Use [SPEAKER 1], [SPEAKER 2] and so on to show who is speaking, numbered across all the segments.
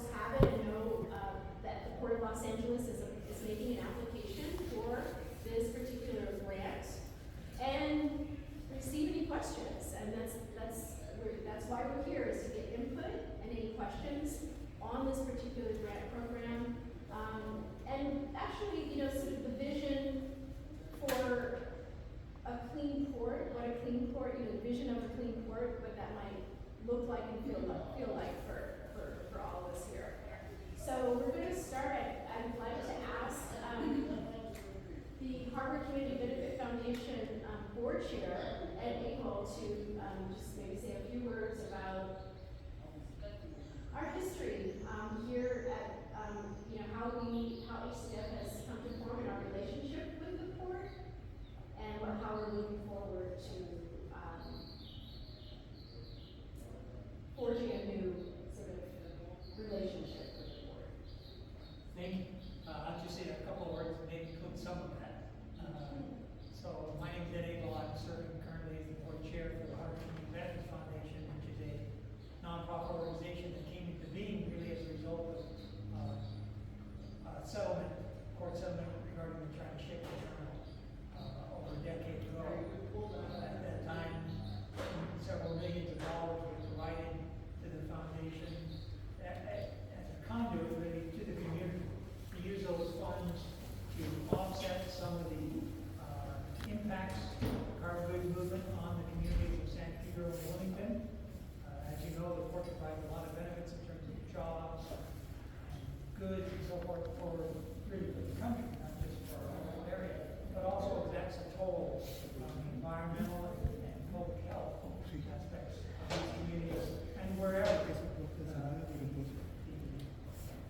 [SPEAKER 1] folks have it and know that the Port of Los Angeles is making an application for this particular grant, and receive any questions. And that's why we're here, is to get input and any questions on this particular grant program. And actually, sort of the vision for a clean port, what a clean port, the vision of a clean port, what that might look like and feel like for all of us here. So we're going to start. I'd like to ask the Harvard Community Benefit Foundation board chair, Ed Abel, to just maybe say a few words about our history here at how HCF has come to form in our relationship with the port, and how we're looking forward to forging a new sort of relationship with the port.
[SPEAKER 2] Thank you. I'll just say a couple of words and maybe include some of that. So my name is Ed Abel. I'm serving currently as the board chair for the Harvard Community Benefit Foundation, which is a nonprofit organization that came into being really as a result of court settlement regarding the China shipping terminal over a decade ago. At that time, several millions of dollars were provided to the foundation as a conduit really to the community to use those funds to offset some of the impacts of the cargo goods movement on the communities of San Pedro and Wilmington. As you know, the port provides a lot of benefits in terms of jobs, goods, and so forth for really for the country, not just for our local area, but also exacts a toll on the environmental and public health aspects of these communities and wherever the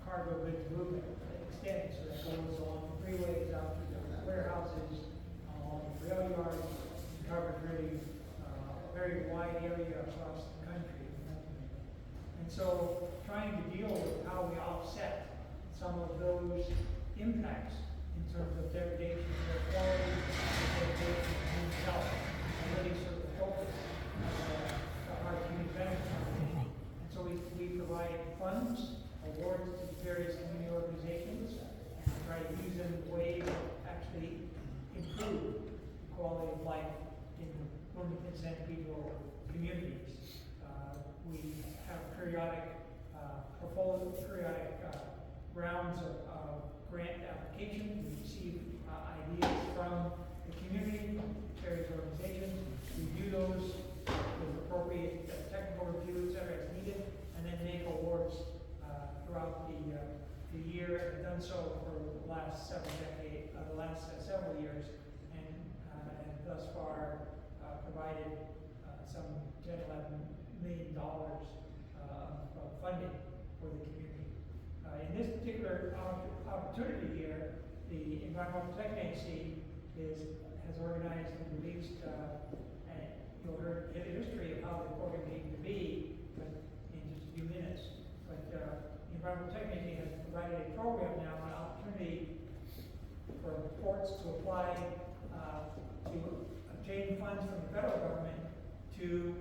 [SPEAKER 2] cargo goods movement extends. So that goes along the freeways, out through the warehouses, along the rail yards, and covers really a very wide area across the country. And so trying to deal with how we offset some of those impacts in terms of degradation of air quality, degradation of human health, and really sort of the focus of our community benefit foundation. And so we provide funds, awards to various community organizations, and try to use them in ways that actually improve the quality of life in Wilmington, San Pedro communities. We have periodic rounds of grant applications. We receive ideas from the community, from various organizations, review those with appropriate technical review, et cetera, as needed, and then make awards throughout the year. I've done so for the last several years, and thus far provided some $10, $11 million of funding for the community. In this particular opportunity here, the Environmental Protection Agency has organized and released, and you'll hear the history of how the program came to be in just a few minutes. But the Environmental Protection Agency has provided a program now, an opportunity for ports to apply to obtain funds from the federal government to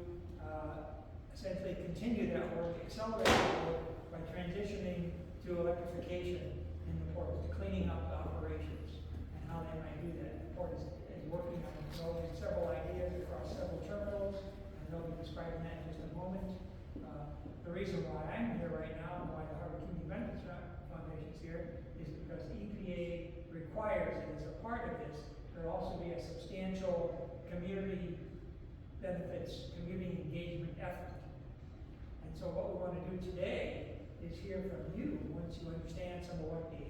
[SPEAKER 2] essentially continue that work, accelerate that work by transitioning to electrification in the ports, to cleaning up the operations, and how they might do that. The port is working on developing several ideas across several terminals, and they'll be describing that in just a moment. The reason why I'm here right now and why the Harvard Community Benefits Foundation is here is because EPA requires that as a part of this, there also be a substantial community benefits, community engagement effort. And so what we want to do today is hear from you, once you understand some of what the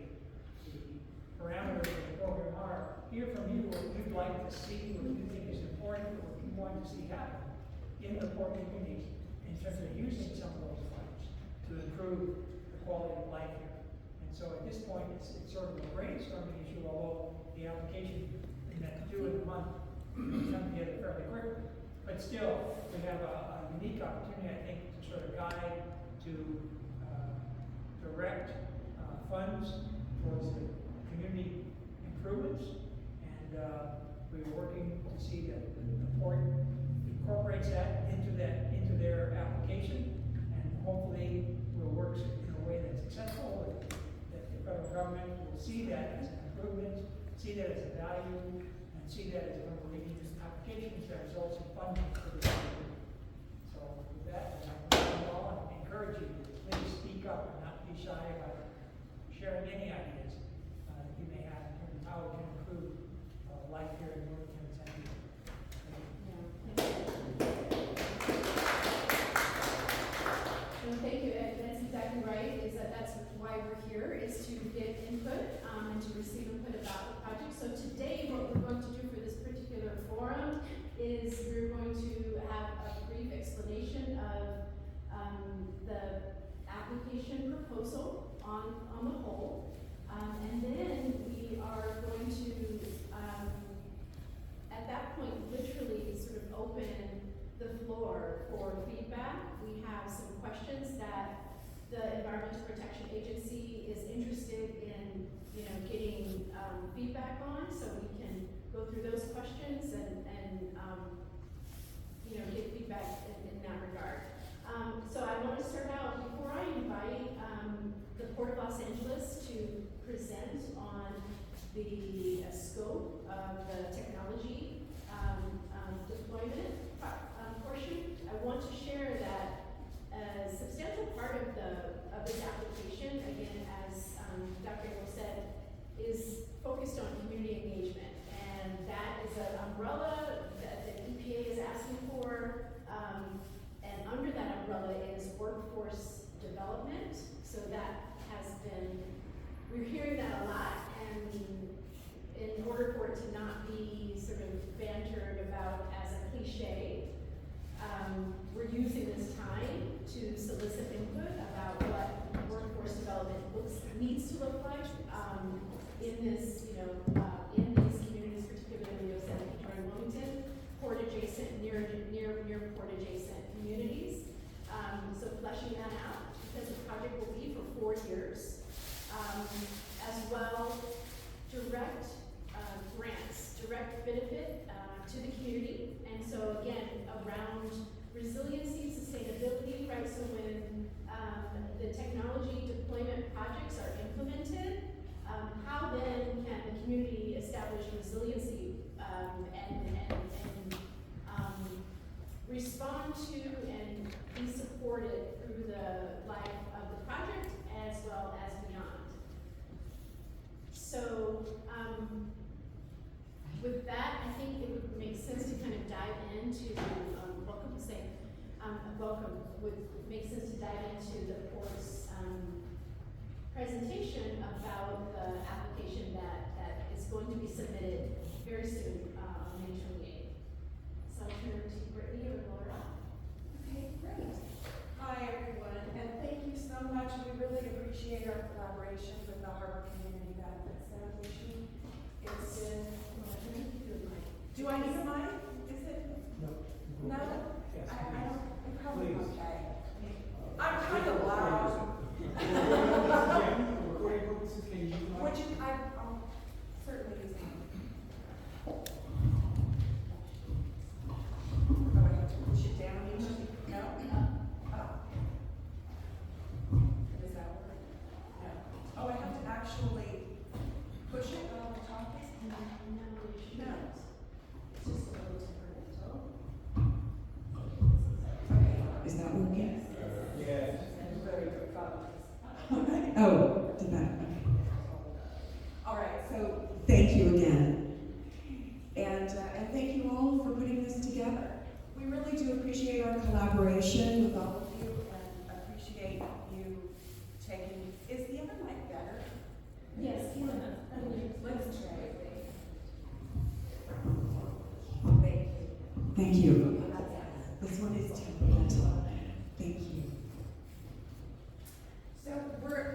[SPEAKER 2] parameters of the program are, hear from you what you'd like to see, what you think is important, what you want to see happen in the port communities in terms of using some of those funds to improve the quality of life here. And so at this point, it's sort of a brainstorming issue, although the application in that due in a month come together fairly quickly. But still, we have a unique opportunity, I think, to sort of guide, to direct funds towards the community improvements, and we're working to see that the port incorporates that into their application, and hopefully will work in a way that's see that as a value, and see that as when we're making these applications that results in funding for the community. So with that, I want you all and encourage you to please speak up and not be shy about sharing any ideas that you may have in terms of how it can improve life here in North Tennessee.
[SPEAKER 1] Well, thank you, Ed. That's exactly right. That's why we're here, is to get input and to receive input about the project. So today, what we're going to do for this particular forum is we're going to have a brief explanation of the application proposal on the whole, and then we are going to at that point literally sort of open the floor for feedback. We have some questions that the Environmental Protection Agency is interested in, getting feedback on, so we can go through those questions and get feedback in that regard. So I want to start out, before I invite the Port of Los Angeles to present on the scope of the technology deployment portion, I want to share that a substantial part of this application, again, as Dr. Engel said, is focused on community engagement, and that is an umbrella that the EPA is asking for, and under that umbrella is workforce development. So that has been, we're hearing that a lot, and in order for it to not be sort of bantered about as a cliche, we're using this time to solicit input about what workforce development needs to look like in this, in these communities, particularly Yosemite, Jordan, Wilmington, port adjacent, near port adjacent communities. So fleshing that out, because the project will be for 4 years, as well direct grants, direct benefit to the community. And so again, around resiliency, sustainability, right? So when the technology deployment projects are implemented, how then can the community establish resiliency and respond to and be supported through the life of the project as well as beyond. So with that, I think it would make sense to kind of dive into would make sense to dive into the Port's presentation about the application that is going to be submitted very soon on May 28th. So I'll turn it to Brittany or Laura.
[SPEAKER 3] Okay, great. Hi, everyone, and thank you so much. We really appreciate our collaboration with the Harbor Community Benefits Foundation. It's been, do I need a mic? Is it? No?
[SPEAKER 2] Yes,
[SPEAKER 3] I don't, I'm probably
[SPEAKER 2] please.
[SPEAKER 3] okay. I'm kind of loud. Would you, I'll certainly use it. Oh, I have to push it down usually? No? Oh. Does that work? No. Oh, I have to actually push it while I'm talking? No.
[SPEAKER 1] It's just a little temperamental.
[SPEAKER 3] Okay.
[SPEAKER 4] Is that working?
[SPEAKER 2] Yes.
[SPEAKER 3] Very good.
[SPEAKER 4] Oh, did that? Okay.
[SPEAKER 3] All right, so
[SPEAKER 4] Thank you again. And thank you all for putting this together. We really do appreciate our collaboration with all of you.
[SPEAKER 3] and appreciate you taking, is the other mic better?
[SPEAKER 1] Yes,
[SPEAKER 3] Let's try it.
[SPEAKER 4] Thank you. This one is temperamental. Thank you. So we're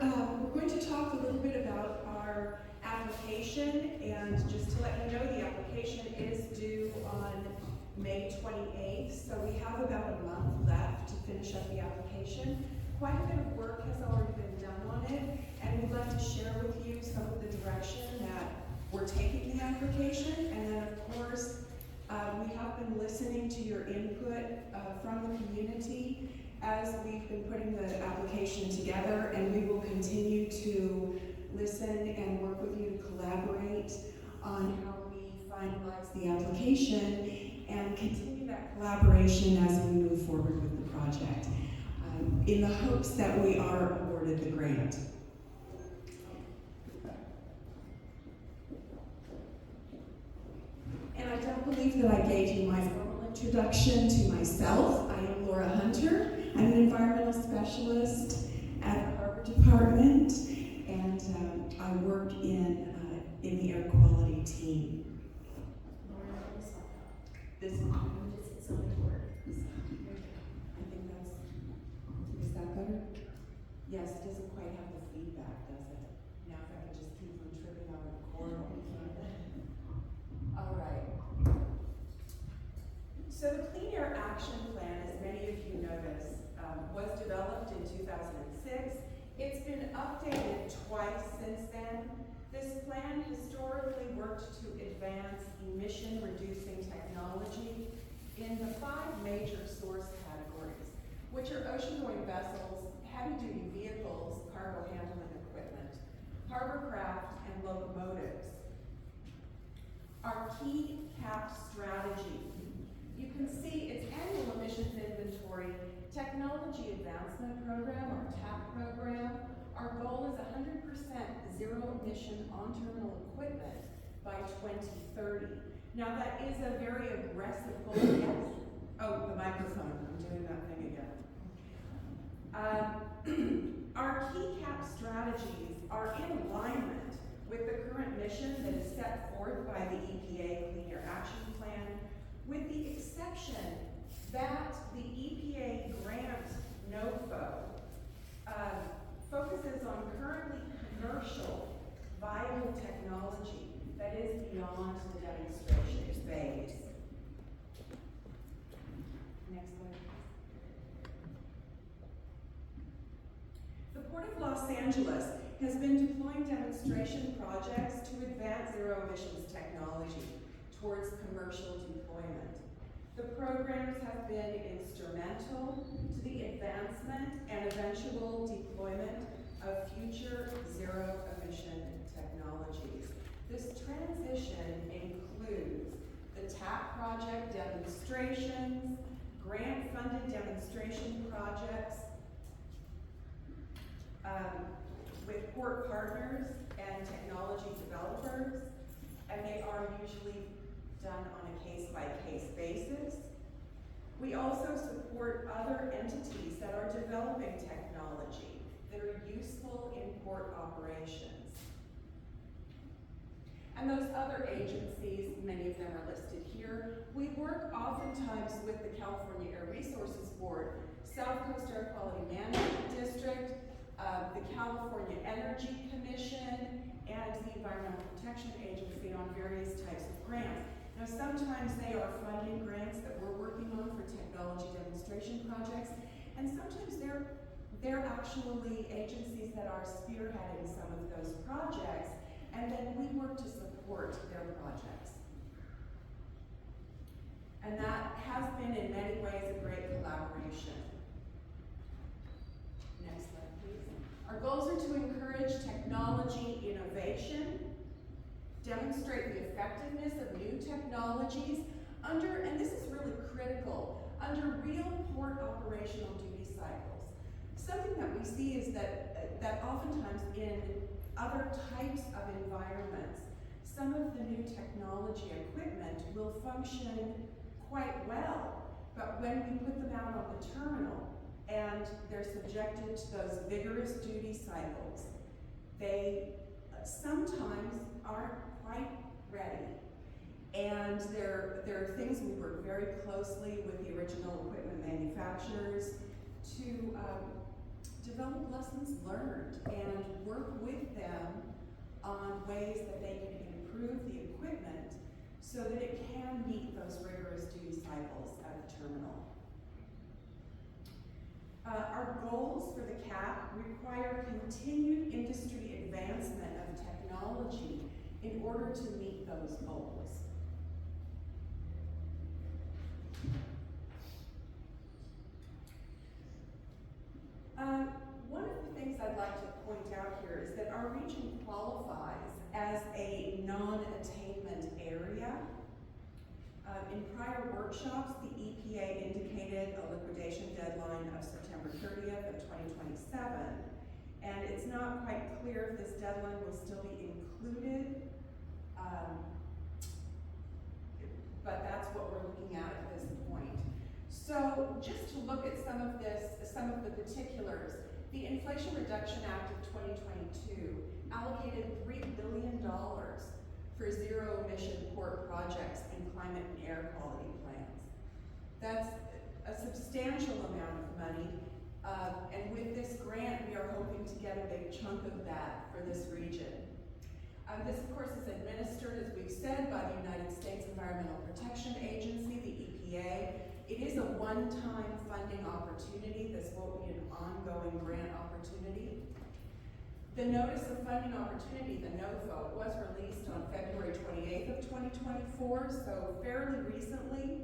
[SPEAKER 4] going to talk a little bit about our application, and just to let you know, the application is due on May 28th, so we have about a month left to finish up the application. Quite a bit of work has already been done on it, and we'd like to share with you some of the direction that we're taking the application, and then of course, we have been listening to your input from the community as we've been putting the application together, and we will continue to listen and work with you to collaborate on how we finalize the application and continue that collaboration as we move forward with the project, in the hopes that we are awarded the grant. And I don't believe that I gave you my formal introduction to myself. I am Laura Hunter. I'm an environmental specialist at the Harbor Department, and I work in the air quality team.
[SPEAKER 1] Laura, this is
[SPEAKER 4] This,
[SPEAKER 1] it's on the board.
[SPEAKER 4] I think that's, is that better? Yes, it doesn't quite have the feedback, does it? Now if I could just keep from tripping over the cord. All right. So the Clean Air Action Plan, as many of you noticed, was developed in 2006. It's been updated twice since then. This plan historically worked to advance emission-reducing technology in the 5 major source categories, which are ocean-going vessels, heavy-duty vehicles, cargo handling equipment, hovercraft, and locomotives. Our key CAP strategy. You can see its annual emissions inventory, technology advancement program, or TAP program. Our goal is 100% zero emission on-terminal equipment by 2030. Now that is a very aggressive goal, yes. Oh, the microphone, I'm doing that thing again. Our key CAP strategies are in alignment with the current mission that is set forth by the EPA Clean Air Action Plan, with the exception that the EPA grant NOFO focuses on currently commercial viable technology that is beyond the demonstration phase. Next slide, please. The Port of Los Angeles has been deploying demonstration projects to advance zero emissions technology towards commercial deployment. The programs have been instrumental to the advancement and eventual deployment of future zero emission technologies. This transition includes the TAP project demonstrations, grant-funded demonstration projects with port partners and technology developers, and they are usually done on a case-by-case basis. We also support other entities that are developing technology that are useful in port operations. And those other agencies, many of them are listed here, we work oftentimes with the California Air Resources Board, South Coast Air Quality Management District, the California Energy Commission, and the Environmental Protection Agency on various types of grants. Now, sometimes they are funding grants that we're working on for technology demonstration projects, and sometimes they're actually agencies that are spearheading some of those projects, and then we work to support their projects. And that has been, in many ways, a great collaboration. Next slide, please. Our goals are to encourage technology innovation, demonstrate the effectiveness of new technologies under, and this is really critical, under real port operational duty cycles. Something that we see is that oftentimes in other types of environments, some of the new technology equipment will function quite well, but when we put them out on the terminal and they're subjected to those vigorous duty cycles, they sometimes aren't quite ready. And there are things we work very closely with the original equipment manufacturers to develop lessons learned and work with them on ways that they can improve the equipment so that it can meet those rigorous duty cycles at the terminal. Our goals for the CAP require continued industry advancement of technology in order to meet those goals. One of the things I'd like to point out here is that our region qualifies as a non-attainment area. In prior workshops, the EPA indicated a liquidation deadline of September 30th of 2027, and it's not quite clear if this deadline will still be included, but that's what we're looking at this point. So just to look at some of the particulars, the Inflation Reduction Act of 2022 allocated $3 billion for zero-emission port projects and climate and air quality plans. That's a substantial amount of money, and with this grant, we are hoping to get a big chunk of that for this region. This, of course, is administered, as we've said, by the United States Environmental Protection Agency, the EPA. It is a one-time funding opportunity. This won't be an ongoing grant opportunity. The Notice of Funding Opportunity, the NOFO, was released on February 28th of 2024, so fairly recently.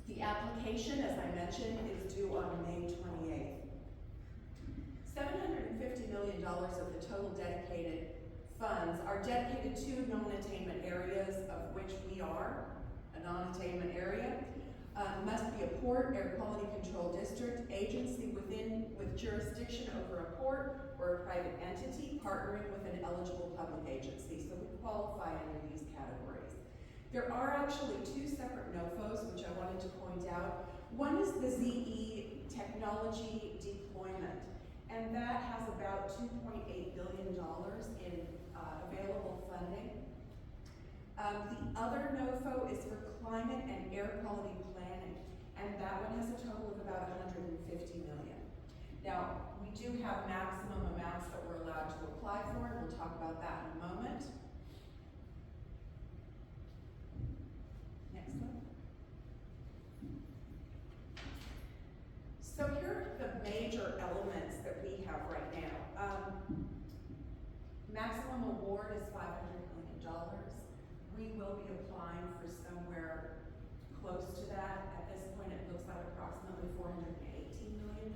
[SPEAKER 4] The application, as I mentioned, is due on May 28th. $750 million of the total dedicated funds are dedicated to non-attainment areas, of which we are a non-attainment area. Must be a port, air quality control district, agency with jurisdiction over a port or a private entity partnering with an eligible public agency. So we qualify under these categories. There are actually two separate NOFOs, which I wanted to point out. One is the ZE technology deployment, and that has about $2.8 billion in available funding. The other NOFO is for climate and air quality planning, and that one has a total of about $150 million. Now, we do have maximum amounts that we're allowed to apply for, and we'll talk about that in a moment. Next one. So here are the major elements that we have right now. Maximum award is $500 million. We will be applying for somewhere close to that. At this point, it looks like approximately $418 million.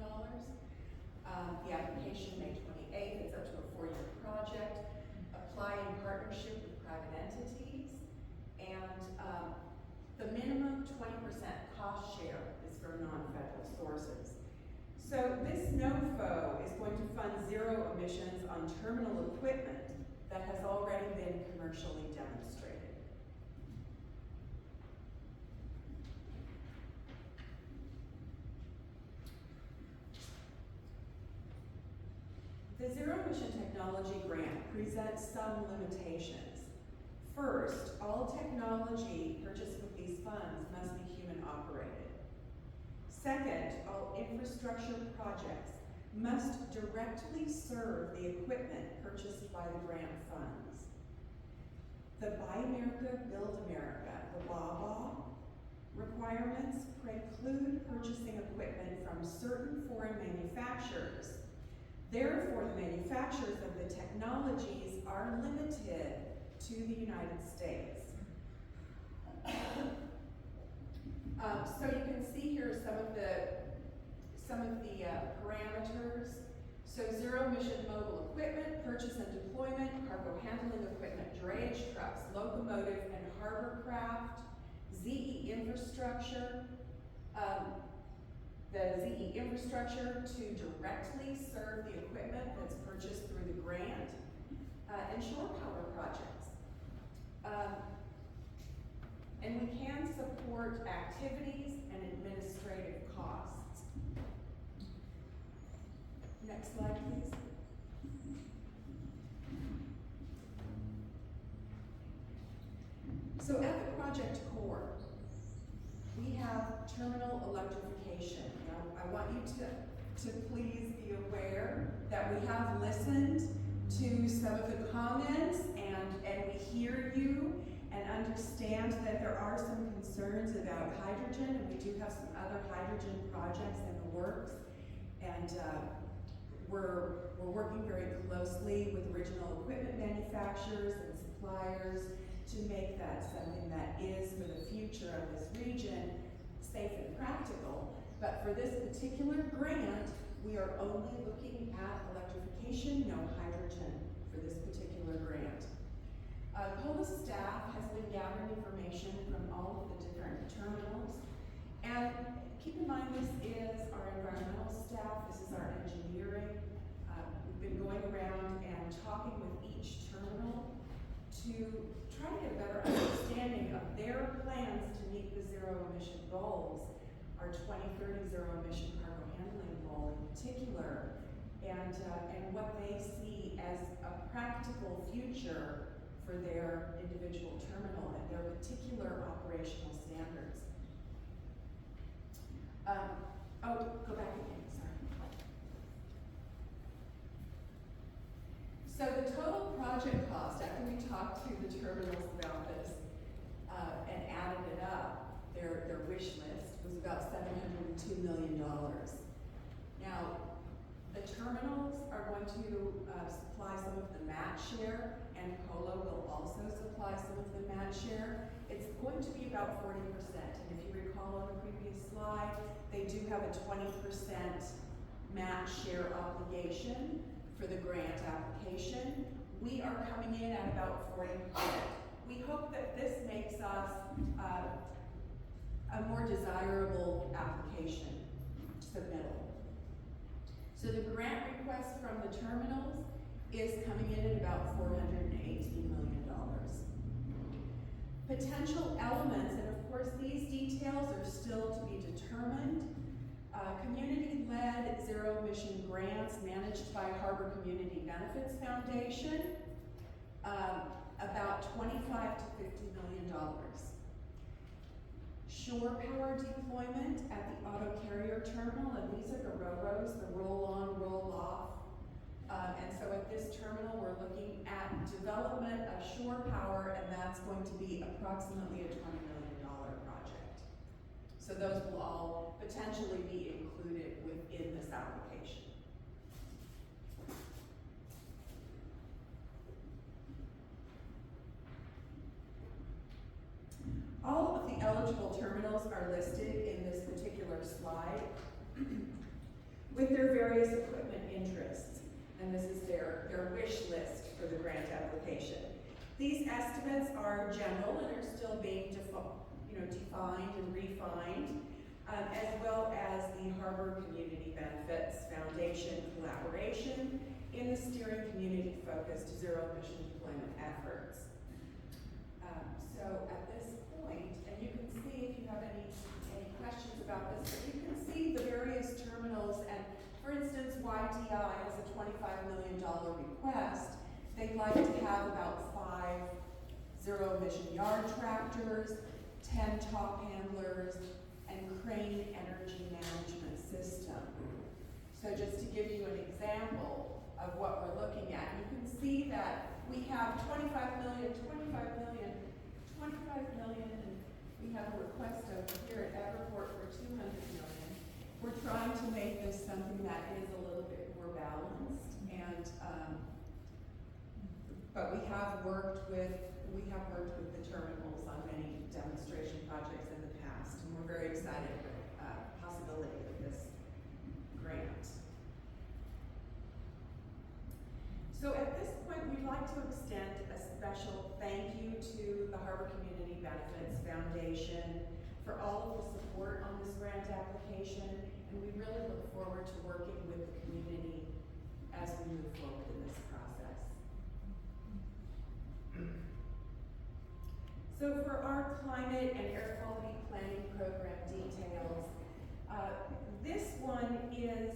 [SPEAKER 4] The application, May 28th, it's up to a 4-year project. Apply in partnership with private entities. And the minimum 20% cost share is from non-federal sources. So this NOFO is going to fund zero emissions on terminal equipment that has already been commercially demonstrated. The Zero Emission Technology Grant presents some limitations. First, all technology purchased with these funds must be human operated. Second, all infrastructure projects must directly serve the equipment purchased by the grant funds. The Buy America, Build America, the BABA requirements preclude purchasing equipment from certain foreign manufacturers. Therefore, the manufacturers of the technologies are limited to the United States. So you can see here some of the parameters. So zero emission mobile equipment, purchase and deployment, cargo handling equipment, drayage trucks, locomotive and harbor craft, ZE infrastructure, the ZE infrastructure to directly serve the equipment that's purchased through the grant, and shore power projects. And we can support activities and administrative costs. Next slide, please. So at the project core, we have terminal electrification. Now, I want you to please be aware that we have listened to some of the comments and we hear you and understand that there are some concerns about hydrogen, and we do have some other hydrogen projects in the works. And we're working very closely with original equipment manufacturers and suppliers to make that something that is for the future of this region safe and practical. But for this particular grant, we are only looking at electrification application, no hydrogen for this particular grant. COLA staff has been gathering information from all of the different terminals. And keep in mind, this is our environmental staff, this is our engineering. We've been going around and talking with each terminal to try to get a better understanding of their plans to meet the zero emission goals, our 2030 zero emission cargo handling goal in particular, and what they see as a practical future for their individual terminal and their particular operational standards. Go back again, sorry. So the total project cost, after we talked to the terminals about this and added it up, their wish list was about $702 million. Now, the terminals are going to supply some of the match share, and COLA will also supply some of the match share. It's going to be about 40%, and if you recall on the previous slide, they do have a 20% match share obligation for the grant application. We are coming in at about 40%. We hope that this makes us a more desirable application submittal. So the grant request from the terminals is coming in at about $418 million. Potential elements, and of course these details are still to be determined. Community-led zero-emission grants managed by Harbor Community Benefits Foundation, about $25 to $50 million. Shore power deployment at the auto carrier terminal, and these are the ROROs, the roll-on, roll-off. And so at this terminal, we're looking at development of shore power, and that's going to be approximately a $20 million project. So those will all potentially be included within this application. All of the eligible terminals are listed in this particular slide with their various equipment interests. And this is their wish list for the grant application. These estimates are general and are still being defined and refined, as well as the Harbor Community Benefits Foundation collaboration in the steering community-focused zero-emission deployment efforts. So at this point, and you can see if you have any questions about this, but you can see the various terminals, and for instance, YTI has a $25 million request. They'd like to have about 5 zero-emission yard tractors, 10 top handlers, and crane energy management system. So just to give you an example of what we're looking at, you can see that we have 25 million, and we have a request over here at Everport for 200 million. We're trying to make this something that is a little bit more balanced, and but we have worked with the terminals on many demonstration projects in the past, and we're very excited for the possibility of this grant. So at this point, we'd like to extend a special thank you to the Harbor Community Benefits Foundation for all of the support on this grant application, and we really look forward to working with the community as we move forward in this process. So for our climate and air quality planning program details, this one is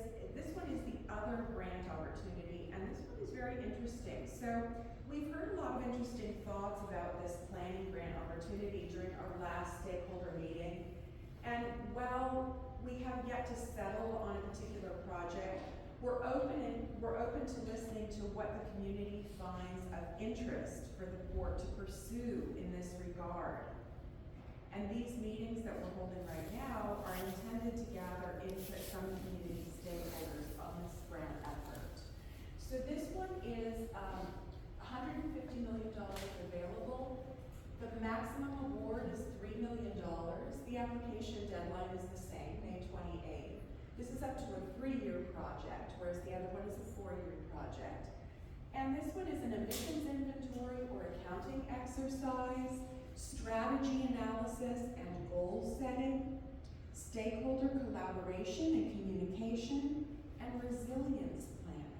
[SPEAKER 4] the other grant opportunity, and this one is very interesting. So we've heard a lot of interesting thoughts about this planning grant opportunity during our last stakeholder meeting. And while we have yet to settle on a particular project, we're open to listening to what the community finds of interest for the board to pursue in this regard. And these meetings that we're holding right now are intended to gather input from community stakeholders on this grant effort. So this one is $150 million available. The maximum award is $3 million. The application deadline is the same, May 28th.
[SPEAKER 3] This is up to a 3-year project, whereas the other one is a 4-year project. And this one is an emissions inventory or accounting exercise, strategy analysis and goal setting, stakeholder collaboration and communication, and resilience planning.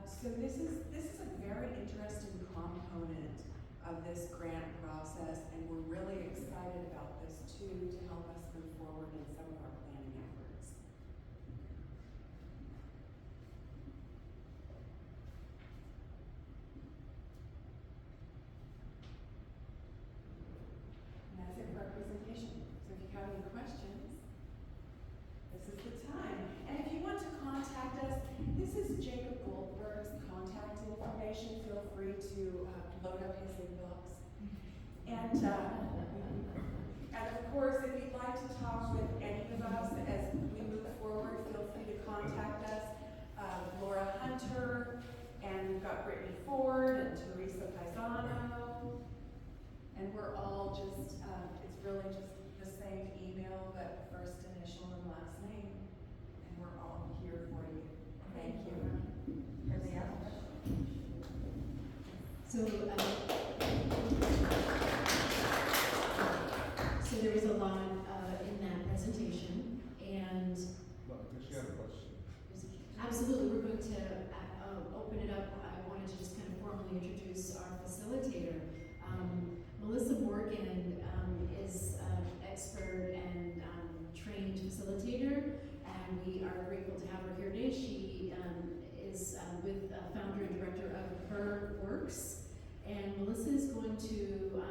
[SPEAKER 3] So this is a very interesting component of this grant process, and we're really excited about this too, to help us move forward in some of our planning efforts. And that's it for our presentation. So if you have any questions, this is the time. And if you want to contact us, this is Jacob Goldberg's contact information. Feel free to load up his inbox. And of course, if you'd like to talk with any of us as we move forward, feel free to contact us. Laura Hunter, and we've got Brittany Ford and Teresa Paisano. And we're all just, it's really just the same email, but first initial and last name. And we're all here for you. Thank you. Anything else?
[SPEAKER 1] So there was a lot in that presentation, and
[SPEAKER 5] Well, I guess you have a question.
[SPEAKER 1] absolutely, we're going to open it up. I wanted to just kind of formally introduce our facilitator. Melissa Morgan is an expert and trained facilitator, and we are grateful to have her here today. She is with founder and director of Her Works, and Melissa is going to,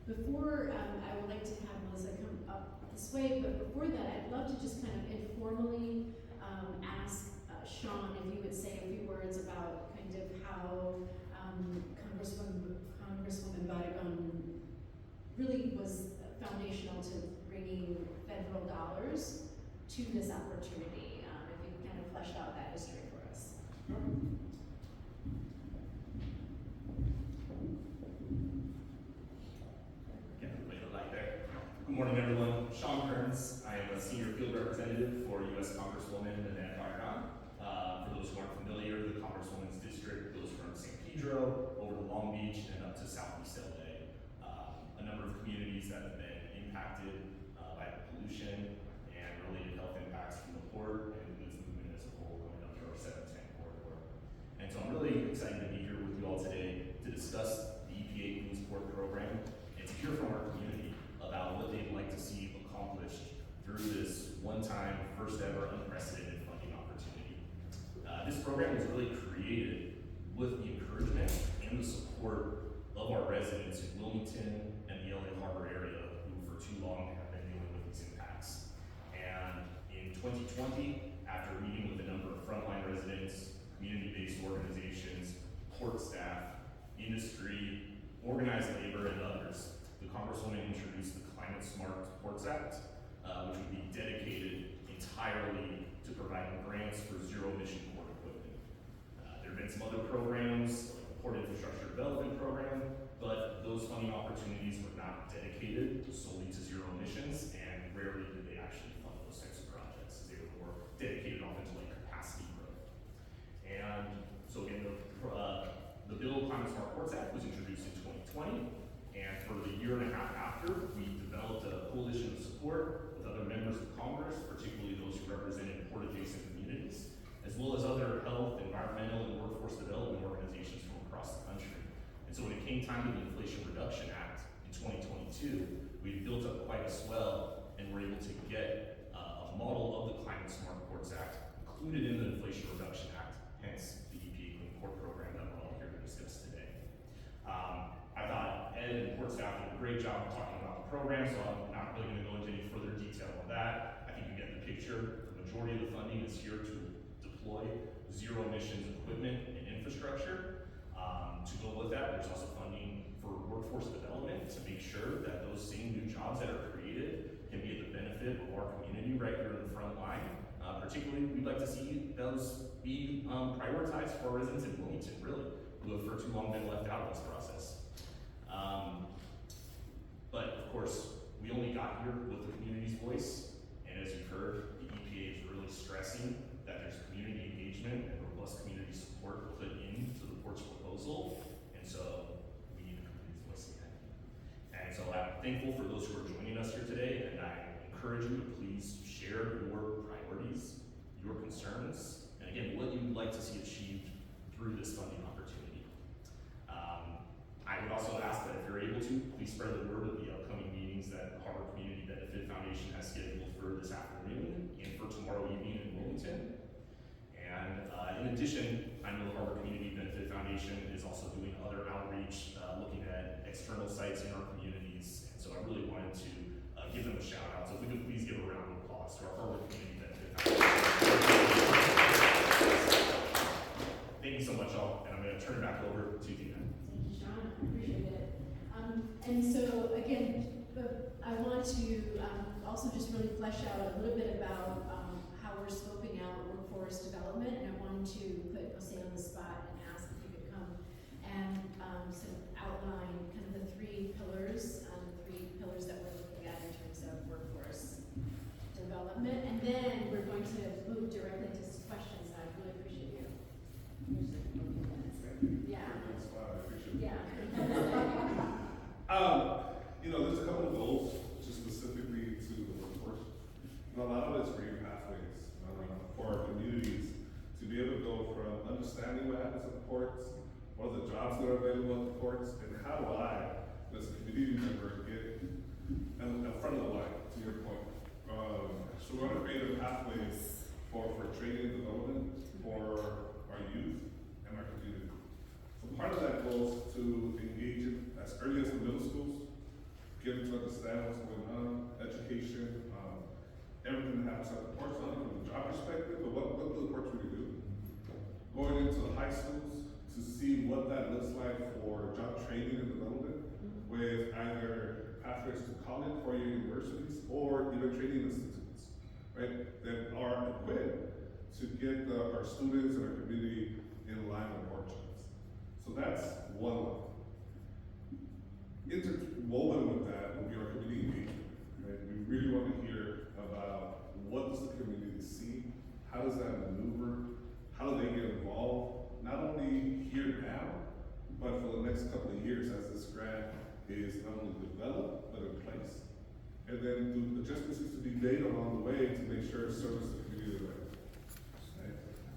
[SPEAKER 1] before I would like to have Melissa come up this way, but before that, I'd love to just kind of informally ask Sean if you would say a few words about kind of how Congresswoman Barragan really was foundational to bringing federal dollars to this opportunity. If you can kind of flesh out that history for us.
[SPEAKER 6] Get everybody to light there. Good morning, everyone. Sean Kearns. I am a senior field representative for U.S. Congresswoman Nanette Barragan. For those who aren't familiar, the Congresswoman's district goes from San Pedro over to Long Beach and up to Southeast LA. A number of communities that have been impacted by the pollution and related health impacts from the port and the goods movement as a whole going up to our 710 corridor. And so I'm really excited to be here with you all today to discuss the EPA Clean Port program and to hear from our community about what they'd like to see accomplished through this one-time, first-ever, unprecedented funding opportunity. This program was really created with the encouragement and the support of our residents in Wilmington and the LA Harbor area who for too long have been dealing with these impacts. And in 2020, after meeting with a number of frontline residents, community-based organizations, port staff, industry, organized labor, and others, the Congresswoman introduced the Climate Smart Ports Act, which would be dedicated entirely to providing grants for zero-emission port equipment. There have been some other programs, like the Port Infrastructure Development Program, but those funding opportunities were not dedicated solely to zero emissions, and rarely did they actually fund those types of projects. They were more dedicated often to like capacity growth. And so again, the bill Climate Smart Ports Act was introduced in 2020, and for the year and a half after, we developed a coalition of support with other members of Congress, particularly those who represented port-adjacent communities, as well as other health, environmental, and workforce development organizations from across the country. And so when it came time to the Inflation Reduction Act in 2022, we built up quite a swell and were able to get a model of the Climate Smart Ports Act included in the Inflation Reduction Act, hence the EPA Clean Port Program that we're all here to discuss today. I thought Ed and port staff did a great job of talking about the program, so I'm not really going to go into any further detail on that. I think you get the picture. The majority of the funding is here to deploy zero emissions equipment and infrastructure. To go with that, there's also funding for workforce development to make sure that those same new jobs that are created can be at the benefit of our community right here in the front line. Particularly, we'd like to see those be prioritized for our residents in Wilmington, really, who have for too long been left out of this process. But of course, we only got here with the community's voice, and as you've heard, the HPA is really stressing that there's community engagement and robust community support put into the port's proposal, and so we need a community voice in that. And so I'm thankful for those who are joining us here today, and I encourage you to please share your priorities, your concerns, and again, what you'd like to see achieved through this funding opportunity. I would also ask that if you're able to, please spread the word of the upcoming meetings that the Harbor Community Benefit Foundation has scheduled for this afternoon and for tomorrow evening in Wilmington. And in addition, I know the Harbor Community Benefit Foundation is also doing other outreach, looking at external sites in our communities. And so I really wanted to give them a shout out. So if we could please give a round of applause to our Harbor Community Benefit Foundation. Thank you so much, all, and I'm going to turn it back over to Dina.
[SPEAKER 1] Thank you, Sean, I appreciate it. And so, again, I want to also just really flesh out a little bit about how we're scoping out workforce development, and I wanted to put Jose on the spot and ask if you could come and sort of outline kind of the three pillars that we're looking at in terms of workforce development, and then we're going to move directly to questions. I really appreciate you. Yeah.
[SPEAKER 5] That's fine, I appreciate it.
[SPEAKER 1] Yeah.
[SPEAKER 5] There's a couple of goals, just specifically to the workforce. A lot of it's creating pathways for our communities to be able to go from understanding what happens at the ports, what are the jobs that are available at the ports, and how do I, as a community member, get in front of the line, to your point. So we want to create a pathways for training and development for our youth and our community. So part of that goes to engage in as early as the middle schools, get them to understand what's going on, education, everything that happens at the ports, not only from the job perspective, but what do the ports really do? Going into the high schools to see what that looks like for job training and development, with either pathways to college or universities, or even training institutes, right, that are equipped to get our students and our community in line with port jobs. So that's one level. Interwoven with that will be our community engagement, right? We really want to hear about what does the community see, how does that maneuver, how do they get involved, not only here now, but for the next couple of years as this grant is not only developed, but in place. And then do adjustments need to be made along the way to make sure it serves the community right.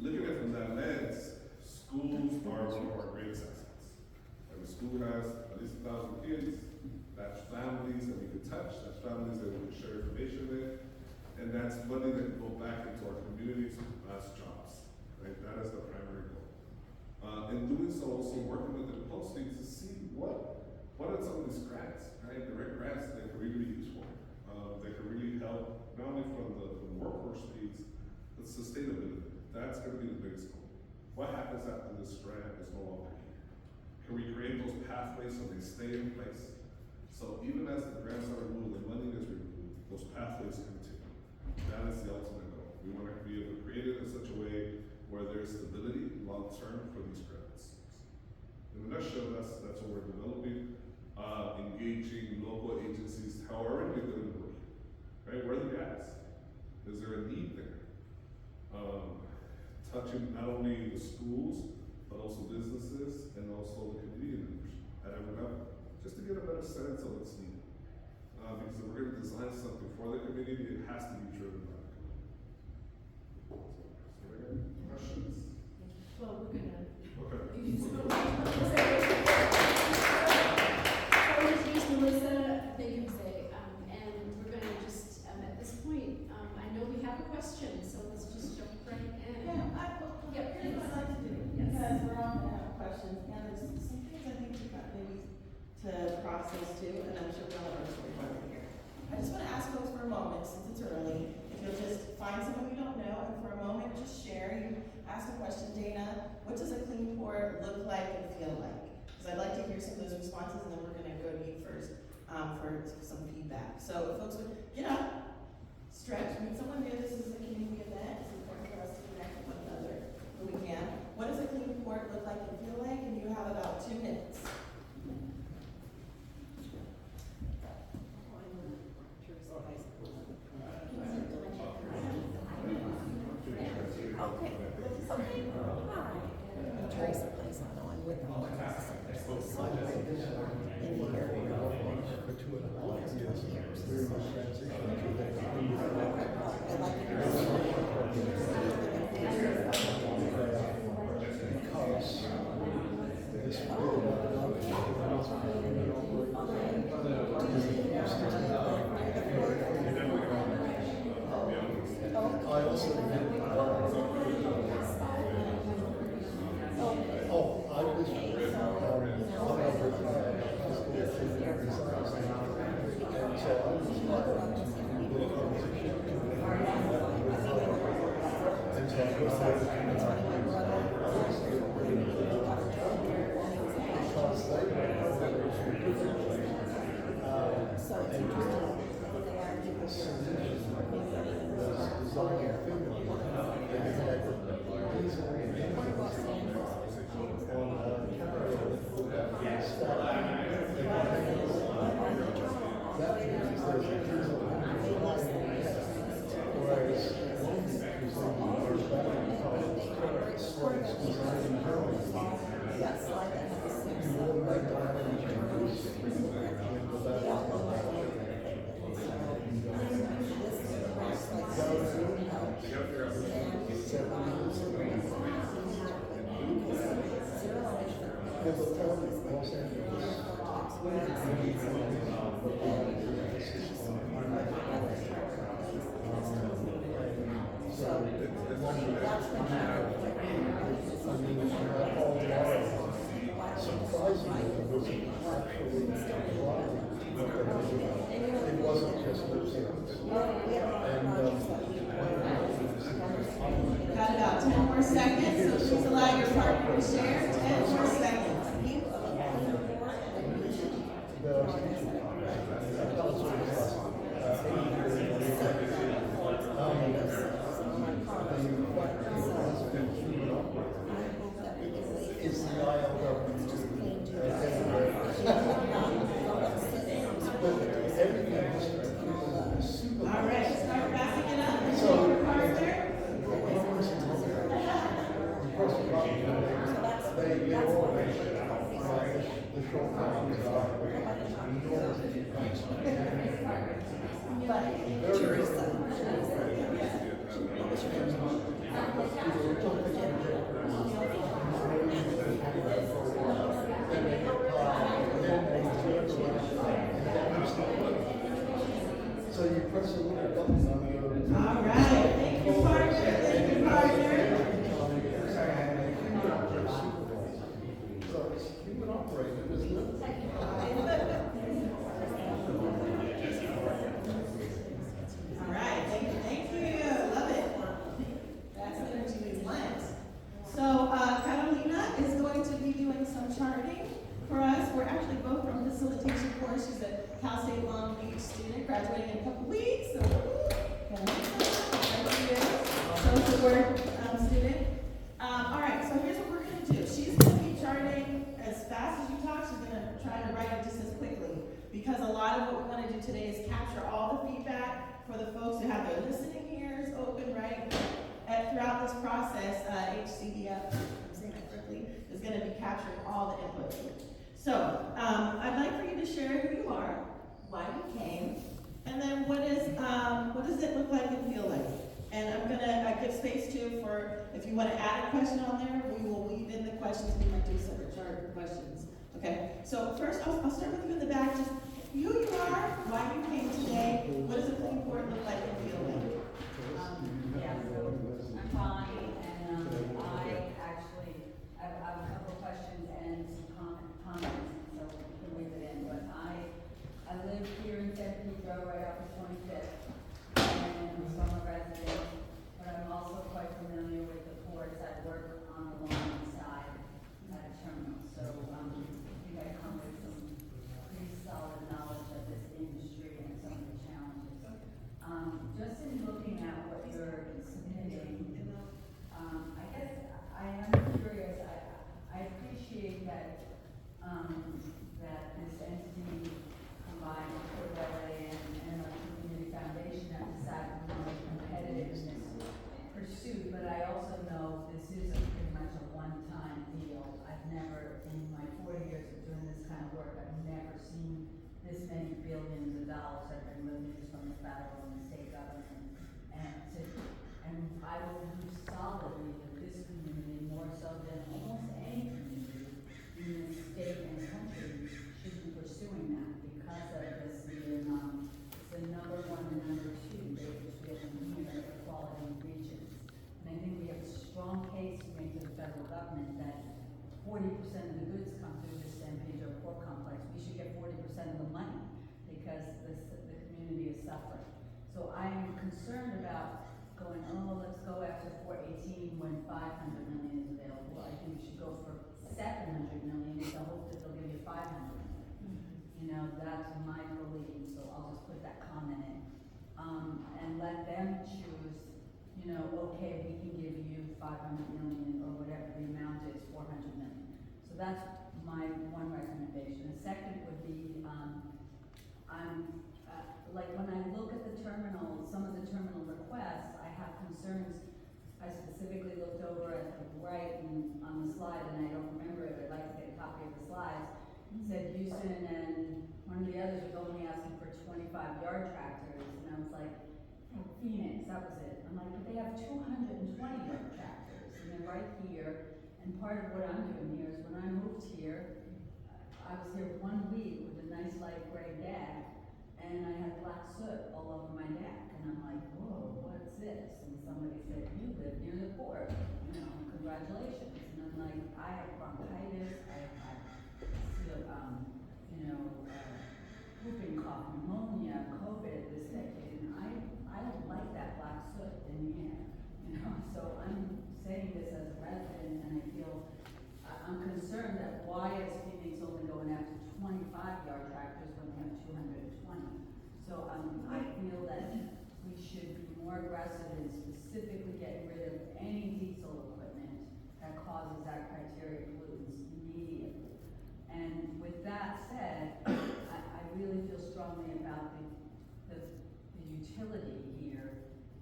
[SPEAKER 5] Looking at it from that lens, schools are one of our greatest assets. Every school has at least 1,000 kids, that's families that we can touch, that's families that we can share information with, and that's money that can go back into our communities as jobs, right? That is the primary goal. In doing so, also working with them closely to see what are some of these grants, right? Direct grants that can really be used for, that can really help not only from the workforce needs, but sustainability. That's going to be the biggest goal. What happens after this grant is no longer here? Can we create those pathways so they stay in place? So even as the grants are removed, the money is removed, those pathways continue. That is the ultimate goal. We want to be able to create it in such a way where there's stability long term for these grants. In a nutshell, that's what we're developing. Engaging local agencies how are already doing the work, right? Where are the gaps? Is there a need there? Touching not only the schools, but also businesses and also the community members at every level, just to get a better sense of what's needed. Because if we're going to design something for the community, it has to be driven by the community. So, questions?
[SPEAKER 1] Well, we're gonna.
[SPEAKER 5] Okay.
[SPEAKER 1] Melissa, thank you, Jose. And we're gonna just, at this point, I know we have a question, so let's just jump right in.
[SPEAKER 7] Here's what I'd like to do, because we're all gonna have questions, and there's some things I think we've got maybe to process too, and I'm sure we'll have our story over here. I just wanna ask folks for a moment, since it's early, if you'll just find someone you don't know, and for a moment, just share. You asked a question, Dana, what does a clean port look like and feel like? Because I'd like to hear some of those responses, and then we're gonna go to you first, for some feedback. So if folks would get up, stretch, meet someone new. This is a community event. It's important for us to connect with one another when we can. What does a clean port look like and feel like? And you have about 2 minutes. Got about 10 more seconds, so please allow your partner to share. 10 more seconds.
[SPEAKER 8] Is the ILW
[SPEAKER 7] All right, start wrapping it up. Mr. Carter.
[SPEAKER 8] So you press a little button on the
[SPEAKER 7] All right, thank you, partner. Thank you, partner.
[SPEAKER 8] So it's human operated, isn't it?
[SPEAKER 7] All right, thank you. Love it. That's energy we want. So Carolina is going to be doing some charting for us. We're actually both from facilitation course. She's a Cal State Long Beach student, graduating in a couple weeks. So, social work student. All right, so here's what we're going to do. She's going to be charting as fast as you talk. She's going to try to write it just as quickly, because a lot of what we want to do today is capture all the feedback for the folks who have their listening ears open, right? And throughout this process, HCDF, I'm saying that correctly, is going to be capturing all the input. So, I'd like for you to share who you are, why you came, and then what does it look like and feel like? And I'm gonna give space too for, if you want to add a question on there, we will weave in the questions. We might do a separate chart for questions. Okay, so first I'll start with you in the back. Just who you are, why you came today, what does a clean board look like and feel like?
[SPEAKER 9] Yeah, so I'm Bonnie, and I actually, I have a couple questions and some comments, so we can leave it in, but I live here in San Pedro, right off of 25th, and so I'm a resident, but I'm also quite familiar with the ports. I work on the line side at a terminal, so I think I come with some pretty solid knowledge of this industry and some of the challenges. Just in looking at what you're submitting, that 40% of the goods come through the San Pedro Port Complex. We should get 40% of the money because the community is suffering. So I am concerned about going, oh, let's go after 418 when 500 million is available. I think we should go for 700 million with the hope that they'll give you 500 million. You know, that's my belief, so I'll just put that comment in. And let them choose, you know, okay, we can give you 500 million or whatever the amount is, 400 million. So that's my one recommendation. The second would be, like when I look at the terminal, some of the terminal requests, I have concerns. I specifically looked over at the right and on the slide, and I don't remember it, but I'd like to get a copy of the slides. It said Houston and one of the others was only asking for 25-yard tractors, and I was like, oh, Phoenix, that was it. I'm like, but they have 220-yard tractors, and they're right here. And part of what I'm doing here is when I moved here, I was here 1 week with a nice light gray deck, and I had black soot all over my deck, and I'm like, whoa, what's this? And somebody said, you live near the port, you know, congratulations. And I'm like, I have bronchitis, I have, whooping cough, pneumonia, COVID this decade, and I don't like that black soot in the air, you know. So I'm saying this as a resident, and I feel, I'm concerned that why is Phoenix only going after 25-yard tractors when they have 220? So I feel that we should be more aggressive in specifically getting rid of any diesel equipment that causes that criteria pollutants immediately. And with that said, I really feel strongly about the utility here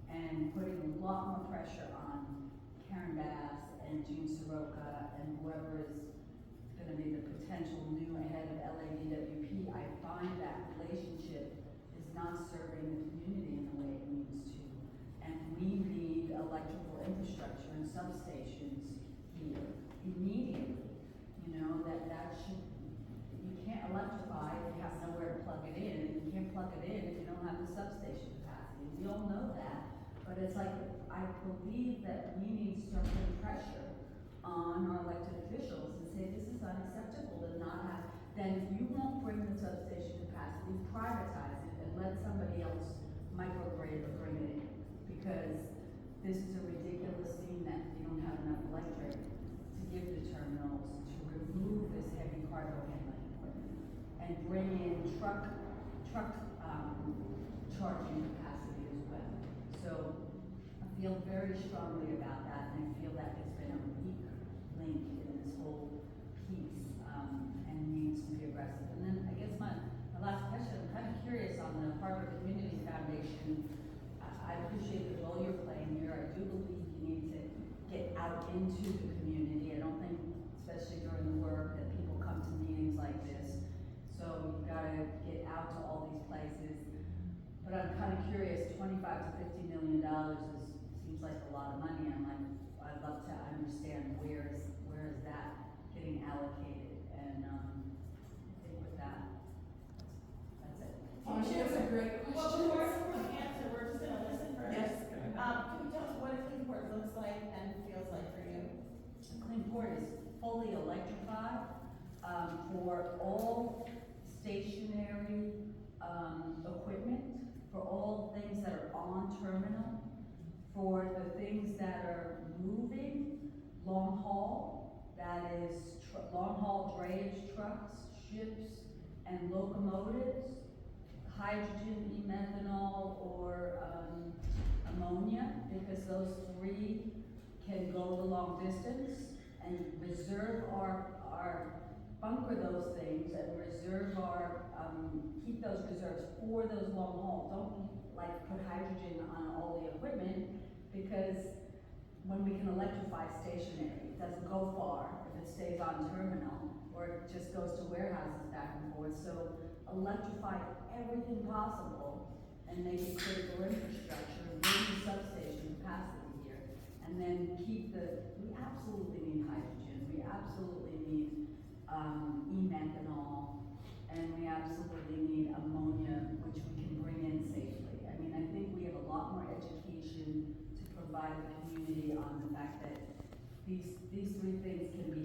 [SPEAKER 9] and putting a lot more pressure on Karen Bass and Gene Soroka and whoever is going to be the potential new head of LADWP. I find that relationship is not serving the community in the way it needs to. And we need electrical infrastructure and substations here immediately. You know, that should, you can't electrify if you have nowhere to plug it in. You can't plug it in if you don't have the substation capacity. We all know that. But it's like, I believe that we need to start putting pressure on our elected officials and say this is unacceptable to not have, then if you won't bring the substation capacity, privatize it and let somebody else microgrid or bring it in. Because this is a ridiculous thing that you don't have enough electric to give the terminals to remove this heavy cargo handling equipment and bring in truck charging capacity as well. So I feel very strongly about that, and I feel that it's been a weak link in this whole piece, and needs to be aggressive. And then I guess my last question, I'm kind of curious on the Harbor Community Foundation. I appreciate the role you're playing here. I do believe you need to get out into the community. I don't think, especially during the work, that people come to meetings like this. So you've got to get out to all these places. But I'm kind of curious, $25 to $50 million seems like a lot of money. I'm like, I'd love to understand where is that getting allocated, and I think with that, that's it.
[SPEAKER 3] That's a great question.
[SPEAKER 7] Well, before you answer, we're just gonna listen first.
[SPEAKER 4] Yes.
[SPEAKER 7] Can you tell us what a clean port looks like and feels like for you?
[SPEAKER 9] Clean Port is fully electrified for all stationary equipment, for all things that are on terminal, for the things that are moving, long haul, that is long haul drayage trucks, ships, and locomotives, hydrogen, methanol, or ammonia, because those three can go the long distance, and reserve bunker those things and reserve keep those reserves for those long haul. Don't like put hydrogen on all the equipment, because when we can electrify stationary, it doesn't go far if it stays on terminal, or it just goes to warehouses back and forth. So electrify everything possible and make it critical infrastructure, bring the substation capacity here, and then keep we absolutely need hydrogen, we absolutely need e-methanol, and we absolutely need ammonia, which we can bring in safely. I mean, I think we have a lot more education to provide the community on the fact that these three things can be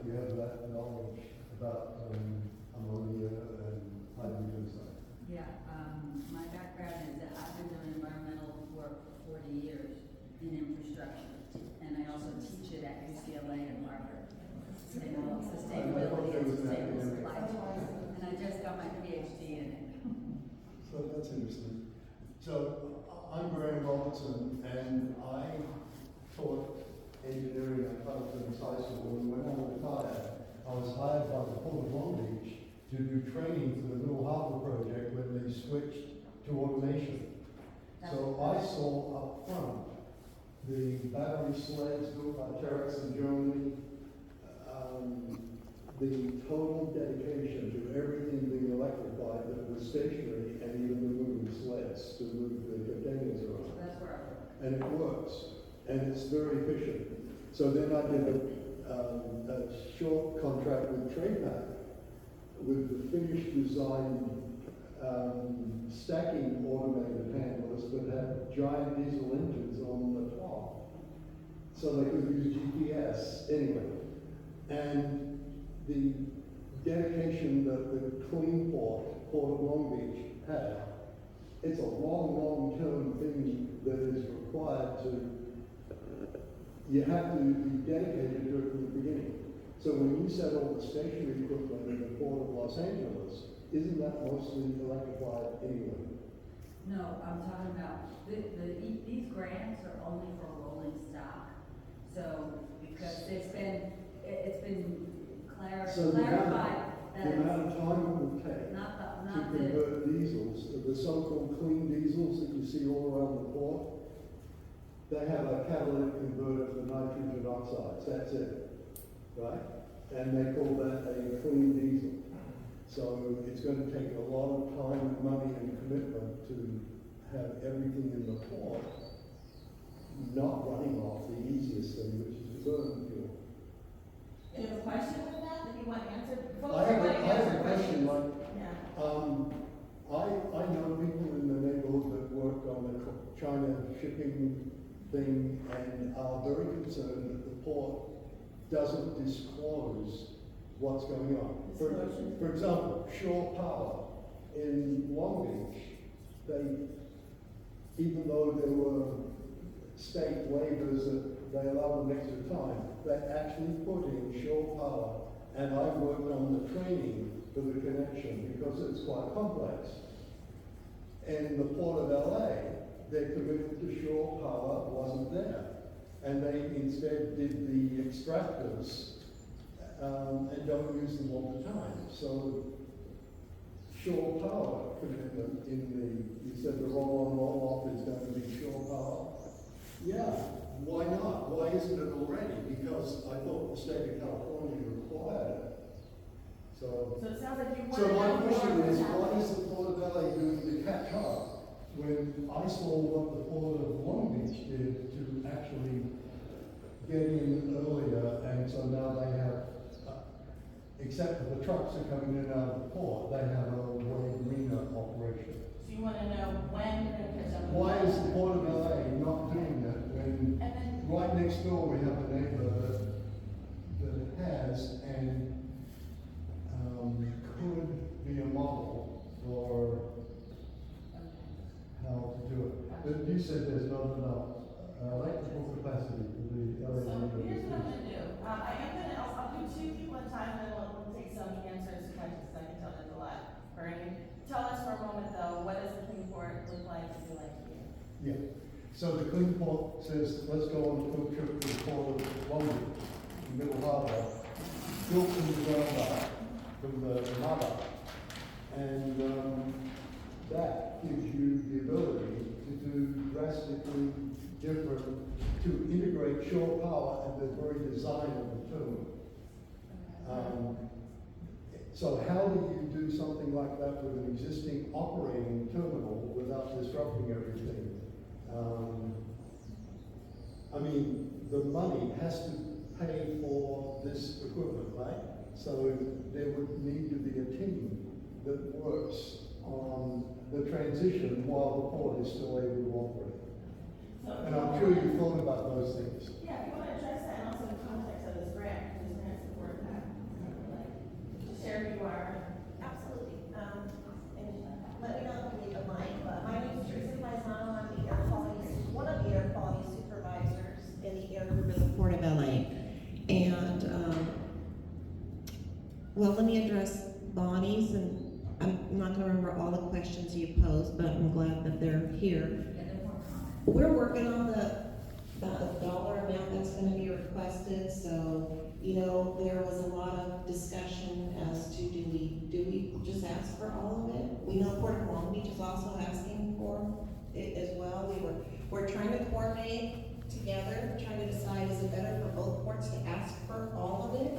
[SPEAKER 8] you have that knowledge about ammonia and hydrogen stuff.
[SPEAKER 9] Yeah, my background is that I've been doing environmental work for 40 years in infrastructure, and I also teach it at UCLA and Harvard. Sustainability and sustainable supply chain. And I just got my PhD in it.
[SPEAKER 8] So that's interesting. So I'm Graham Robertson, and I taught engineering at Clemson's High School, and when I retired, I was hired by the Port of Long Beach to do training for the Middle Harbor project when they switched to automation. So I saw up front the battery sleds built by Terex in Germany, the total dedication to everything being electrified that was stationary, and even the moving sleds to move the containers around.
[SPEAKER 9] That's where I work.
[SPEAKER 8] And it works, and it's very efficient. So then I did a short contract with TradePac with the finished design stacking automated handlers that had giant diesel engines on the top. So they could use GPS anyway. And the dedication that the Clean Port of Long Beach had, it's a long-term thing that is required to, you have to be dedicated to it from the beginning. So when you said all the stationary equipment in the Port of Los Angeles, isn't that mostly electrified anyway?
[SPEAKER 9] No, I'm talking about, these grants are only for rolling stock. So, because it's been
[SPEAKER 8] So
[SPEAKER 9] clarified that
[SPEAKER 8] the amount
[SPEAKER 9] it's
[SPEAKER 8] of time it would take
[SPEAKER 9] not
[SPEAKER 8] to
[SPEAKER 9] the,
[SPEAKER 8] convert diesels, the so-called clean diesels that you see all around the port, they have a catalytic converter for nitrogen oxides, that's it, right? And they call that a clean diesel. So it's going to take a lot of time and money and commitment to have everything in the port not running off the easiest thing, which is the burn fuel.
[SPEAKER 7] Do you have a question with that you want answered?
[SPEAKER 8] I have a question, like,
[SPEAKER 7] Yeah.
[SPEAKER 8] I know people in the neighborhood that work on the China shipping thing and are very concerned that the port doesn't disclose what's going on. For example, Shore Power in Long Beach, even though there were state waivers that they allowed them extra time, they actually put in Shore Power, and I worked on the training for the connection because it's quite complex. In the Port of LA, their commitment to Shore Power wasn't there, and they instead did the extractors and don't use them all the time. So Shore Power commitment you said the roll-on, roll-off is going to be Shore Power. Yeah, why not? Why isn't it already? Because I thought the state of California required it. So
[SPEAKER 7] it sounds like you want to
[SPEAKER 8] my
[SPEAKER 7] know
[SPEAKER 8] question
[SPEAKER 7] more
[SPEAKER 8] is,
[SPEAKER 7] about
[SPEAKER 8] what is the Port of LA doing to catch up when I saw what the Port of Long Beach did to actually get in earlier, and so now they have, except for the trucks that are coming in and out of the port, they have a way greener operation.
[SPEAKER 7] So you want to know when you're going to catch up with
[SPEAKER 8] Why is the Port of LA not doing that when
[SPEAKER 7] And then,
[SPEAKER 8] right next door we have a neighbor that has and could be a model for how to do it. But you said there's not enough electrical capacity for the LA.
[SPEAKER 7] so here's what I'm going to do. I'll do two people at a time, and then we'll take some answers to questions. I can tell there's a lot. Bernie, tell us for a moment though, what does the Clean Port look like and feel like to you?
[SPEAKER 8] Yeah. So the Clean Port says, let's go on a field trip to the Port of Long Beach, Middle Harbor, built from the ground up, from the mother, and that gives you the ability to do drastically different, to integrate shore power at the very design of the terminal. So how do you do something like that with an existing operating terminal without disrupting everything? I mean, the money has to pay for this equipment, right? So there would need to be a team that works on the transition while the port is still able to operate. And I'm sure you thought about those things.
[SPEAKER 7] Yeah, if you want to address that and also the context of this grant, because this grant supports that.
[SPEAKER 10] Well, let me address Bonnie's, and I'm not gonna remember all the questions you posed, but I'm glad that they're here.
[SPEAKER 9] Yeah, they're more common.
[SPEAKER 10] We're working on the dollar amount that's gonna be requested, so, there was a lot of discussion as to do we just ask for all of it? We know Port of Long Beach is also asking for it as well. We're trying to coordinate together, trying to decide, is it better for both ports to ask for all of it?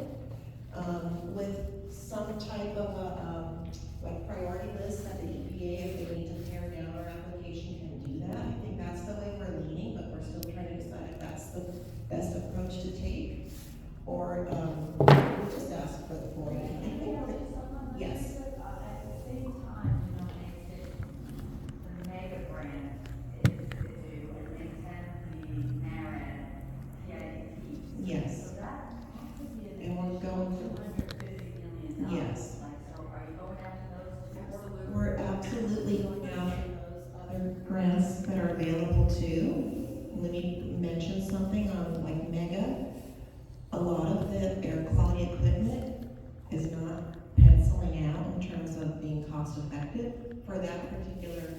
[SPEAKER 10] With some type of a, like priority list that the EPA, if they need to tear down our application, can do that. I think that's the way we're leaning, but we're still trying to decide if that's the best approach to take. Or, we just ask for the 40. Yes.
[SPEAKER 9] At the same time, makes it, the mega grant is due, and they send the NARAD PIDP.
[SPEAKER 10] Yes.
[SPEAKER 9] So that could be
[SPEAKER 10] And we're going to-
[SPEAKER 9] $250 million.
[SPEAKER 10] Yes.
[SPEAKER 9] So are you going after those two?
[SPEAKER 10] We're absolutely going after those other grants that are available too. Let me mention something on like Mega. A lot of the air quality equipment is not penciling out in terms of being cost effective for that particular,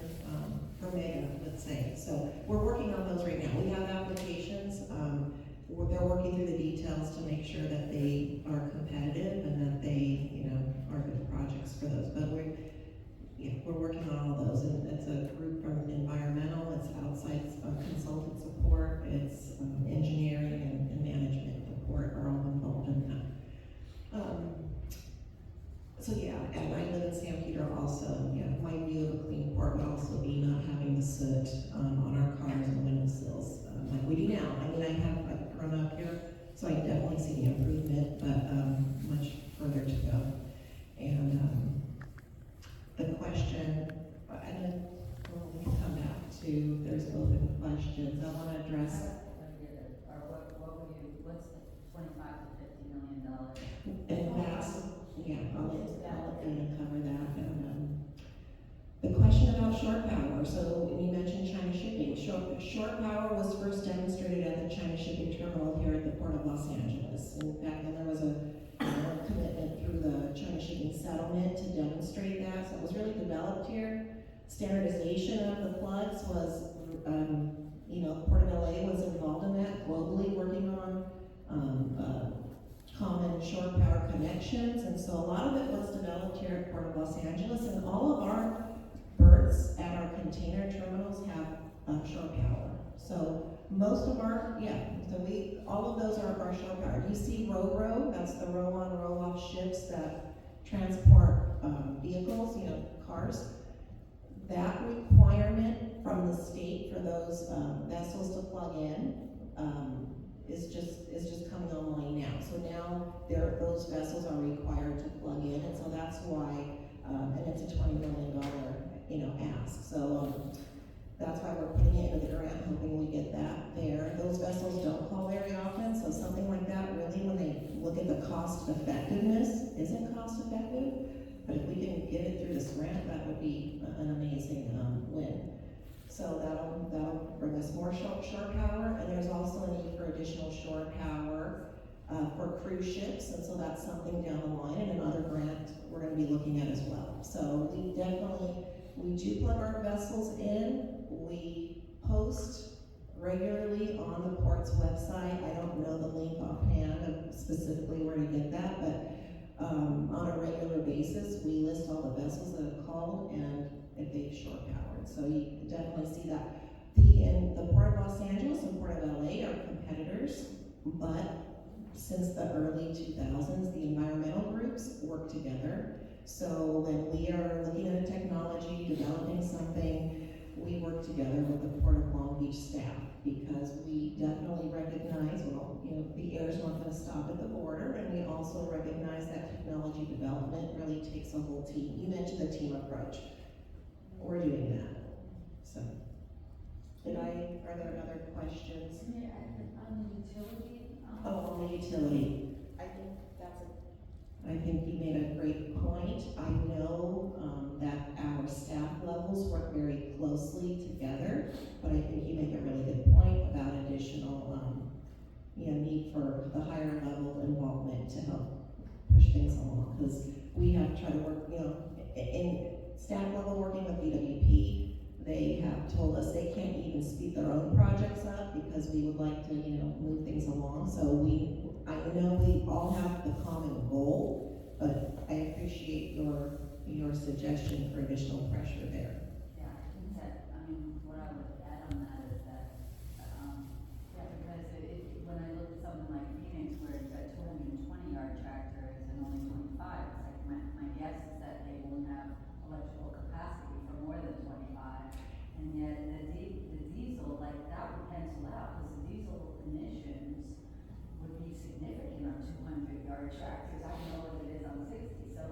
[SPEAKER 10] for Mega, let's say. So we're working on those right now. We have applications, they're working through the details to make sure that they are competitive and that they, are good projects for those. But we're working on all those, and it's a group from environmental, it's outside consultant support, it's engineering and management support are all involved in that. So yeah, and I live in San Pedro also. Yeah, my view of a clean port would also be not having the soot on our cars and windowsills like we do now. I've grown up here, so I definitely see the improvement, but much further to go. And the question, we can come back to, there's open questions. I want to address.
[SPEAKER 9] Or what's the $25 to $50 million?
[SPEAKER 10] And that's, I'll let Dana cover that. And, the question about shore power, so you mentioned China shipping. Shore power was first demonstrated at the China shipping terminal here at the Port of Los Angeles. In fact, then there was a commitment through the China shipping settlement to demonstrate that. So it was really developed here. Standardization of the plugs was, Port of LA was involved in that globally, working on common shore power connections, and so a lot of it was developed here at Port of Los Angeles, and all of our berths at our container terminals have shore power. So most of our, all of those are our shore power. You see RoRo, that's the roll-on, roll-off ships that transport vehicles, cars. That requirement from the state for those vessels to plug in is just coming online now. So now those vessels are required to plug in, and so that's why, and it's a $20 million, ask. So that's why we're putting it into the grant, hoping we get that there. Those vessels don't call very often, so something like that really, when they look at the cost effectiveness, isn't cost effective. But if we can get it through this grant, that would be an amazing win. So that'll bring us more shore power, and there's also a need for additional shore power for cruise ships, and so that's something down the line, and another grant we're going to be looking at as well. So we do plug our vessels in. We post regularly on the port's website. I don't know the link offhand of specifically where to get that, but on a regular basis, we list all the vessels that have called and if they've shore powered. So you can definitely see that. The Port of Los Angeles and Port of LA are competitors, but since the early 2000s, the environmental groups work together. So when we are looking at a technology, developing something, we work together with the Port of Long Beach staff, because we definitely recognize, the air is not going to stop at the border, and we also recognize that technology development really takes a whole team. You mentioned the team approach. We're doing that. So, are there other questions?
[SPEAKER 9] Yeah, on the utility.
[SPEAKER 10] Oh, on the utility. I think you made a great point. I know that our staff levels work very closely together, but I think you make a really good point about additional need for the higher level involvement to help push things along, because we have tried to work, you know, in staff level working with BWP, they have told us they can't even speed their own projects up because we would like to, you know, move things along. So I know we all have the common goal, but I appreciate your suggestion for additional pressure there.
[SPEAKER 9] Yeah, I think that, I mean, what I would add on that is that, yeah, because when I look at something like Phoenix, where it's a 220-yard tractor is and only 25, it's like my guess is that they won't have electrical capacity for more than 25. And yet the diesel, like that would pencil out, because the diesel emissions would be significant on 200-yard tractors. I don't know what it is on 60, so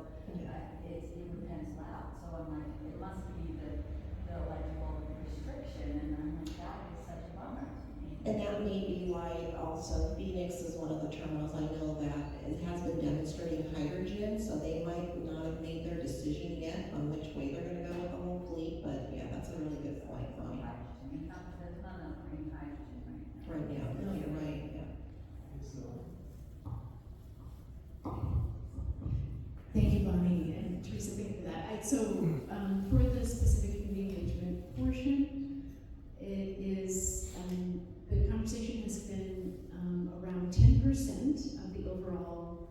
[SPEAKER 9] it would pencil out. So I'm like, it must be the electrical restriction, and I'm like, that is such a bummer to me.
[SPEAKER 10] And that may be why also Phoenix is one of the terminals, I know that it has been demonstrating hydrogen, so they might not have made their decision yet on which way they're gonna go with the whole fleet, but yeah, that's a really good point, Bonnie.
[SPEAKER 9] Hydrogen, there's not enough green hydrogen right now.
[SPEAKER 10] Right now, no, you're right, yeah.
[SPEAKER 1] Thank you, Bonnie, and Teresa, thank you for that. For the specific community engagement portion, it is, the conversation has been around 10% of the overall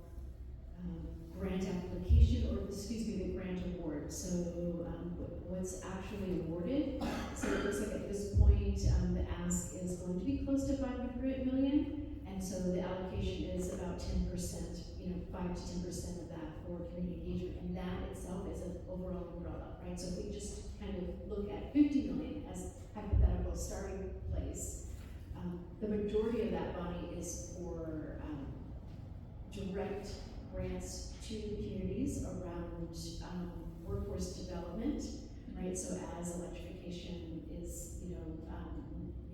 [SPEAKER 1] grant application, or excuse me, the grant award. So what's actually awarded. So it looks like at this point, the ask is going to be close to 500 million, and so the allocation is about 10%, 5 to 10% of that for community engagement, and that itself is an overall umbrella, right? So if we just kind of look at 50 million as hypothetical starting place, the majority of that money is for direct grants to communities around workforce development, right? So as electrification is,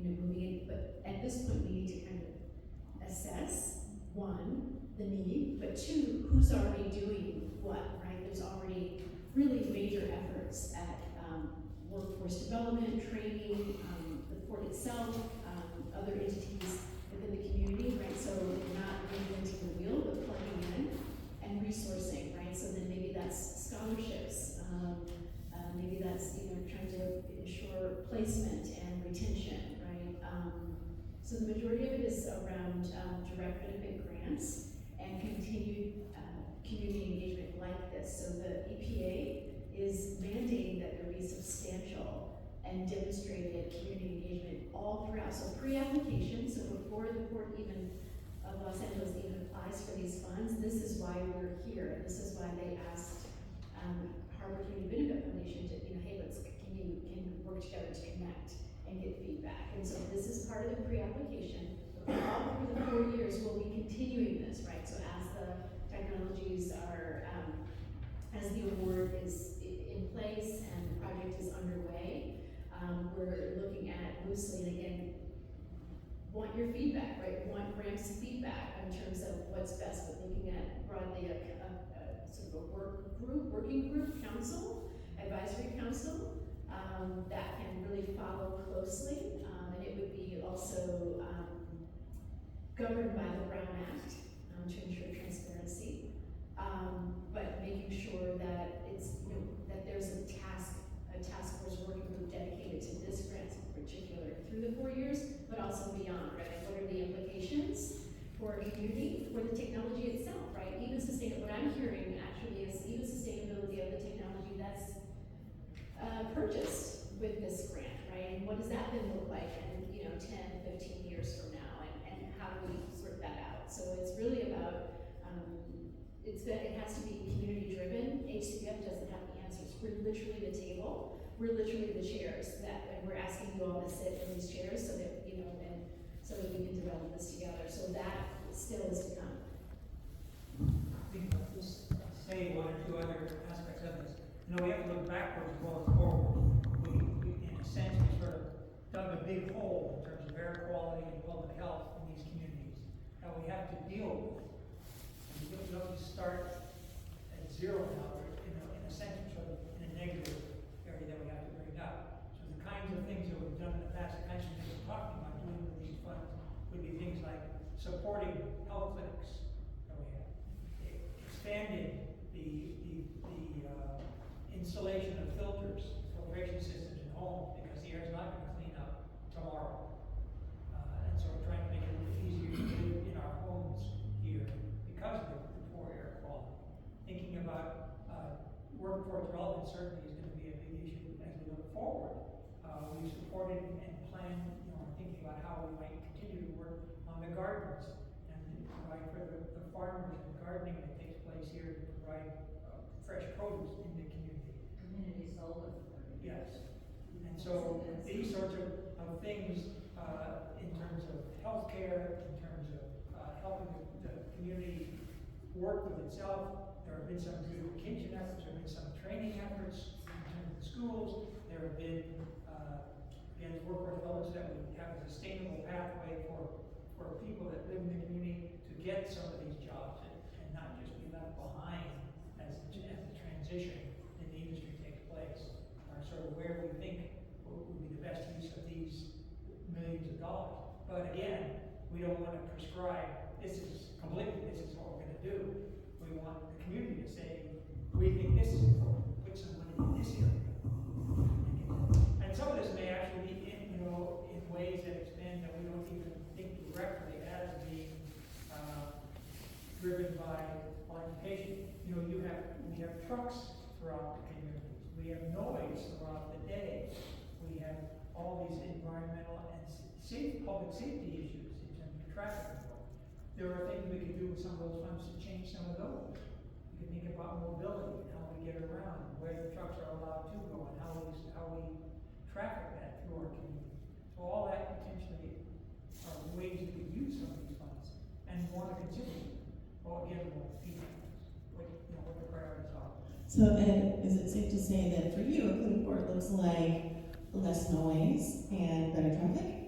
[SPEAKER 1] moving in, but at this point we need to kind of assess, one, the need, but two, who's already doing what, right? There's already really major efforts at workforce development, training, the port itself, other entities within the community, right? So not reinventing the wheel, but plugging in and resourcing, right? So then maybe that's scholarships, maybe that's trying to ensure placement and retention, right? So the majority of it is around direct benefit grants and continued community engagement like this. So the EPA is mandating that there be substantial and demonstrated community engagement all throughout. So pre-application, so before the Port of Los Angeles even applies for these funds, this is why we're here. This is why they asked Harbor Community Benefit Foundation to, hey, can you work together to connect and get feedback? And so this is part of the pre-application. All through the 4 years, we'll be continuing this, right? So as the technologies are, as the award is in place and the project is underway, we're looking at loosely, and again, want your feedback, right? Want Ram's feedback in terms of what's best, but looking at broadly a sort of a working group, council, advisory council, that can really follow closely, and it would be also governed by the Brown Act to ensure transparency, but making sure that it's, that there's a task force working group dedicated to this grant in particular through the 4 years, but also beyond, right? What are the implications for a community, for the technology itself, right? Even what I'm hearing actually is even sustainability of the technology that's purchased with this grant, right? And what does that then look like in, 10, 15 years from now, and how do we sort that out? So it's really about, it has to be community driven. HCBF doesn't have the answers. We're literally the table. We're literally the chairs and we're asking you all to sit in these chairs so that, and so that we can develop this together. So that still is to come.
[SPEAKER 2] I think I'll just say one or two other aspects of this. We have to look backwards as well as forward. We, in a sense, we sort of dug a big hole in terms of air quality and public health in these communities that we have to deal with. And we don't just start at zero now, we're in a sense, sort of in a negative area that we have to bring up. So the kinds of things that we've done in the past, the kinds of things we're talking about doing with these funds would be things like supporting health clinics that we have, installation of filters, filtration systems in homes, because the air is not gonna clean up tomorrow. And so we're trying to make it a little easier to live in our homes here because of the poor air quality. Thinking about, workforce development certainly is gonna be a big issue as we look forward. We've supported and planned, thinking about how we might continue to work on the gardens and provide for the farmers and gardening that takes place here to provide fresh produce in the community.
[SPEAKER 9] Community solar.
[SPEAKER 2] Yes. And so these sorts of things, in terms of healthcare, in terms of helping the community work with itself, there have been some beautification efforts, there have been some training efforts in terms of the schools, there have been, again, workforce development so that we have a sustainable pathway for people that live in the community to get some of these jobs and not just be left behind as the transition in the industry takes place, or sort of where we think would be the best use of these millions of dollars. But again, we don't want to prescribe, this is what we're gonna do. We want the community to say, we think this is important, put some money in this area. And some of this may actually be in ways that expand that we don't even think directly as being driven by electrification. We have trucks throughout the communities. We have noise throughout the day. We have all these environmental and public safety issues in terms of traffic control. There are things we can do with some of those funds to change some of those. We can think about mobility and how we get around, where the trucks are allowed to go, and how we traffic that through our community. So all that potentially are ways we could use some of these funds and want to consider. Well, again, we'll feedback what the priorities are.
[SPEAKER 10] So Ed, is it safe to say that for you, a clean port looks like less noise and better traffic?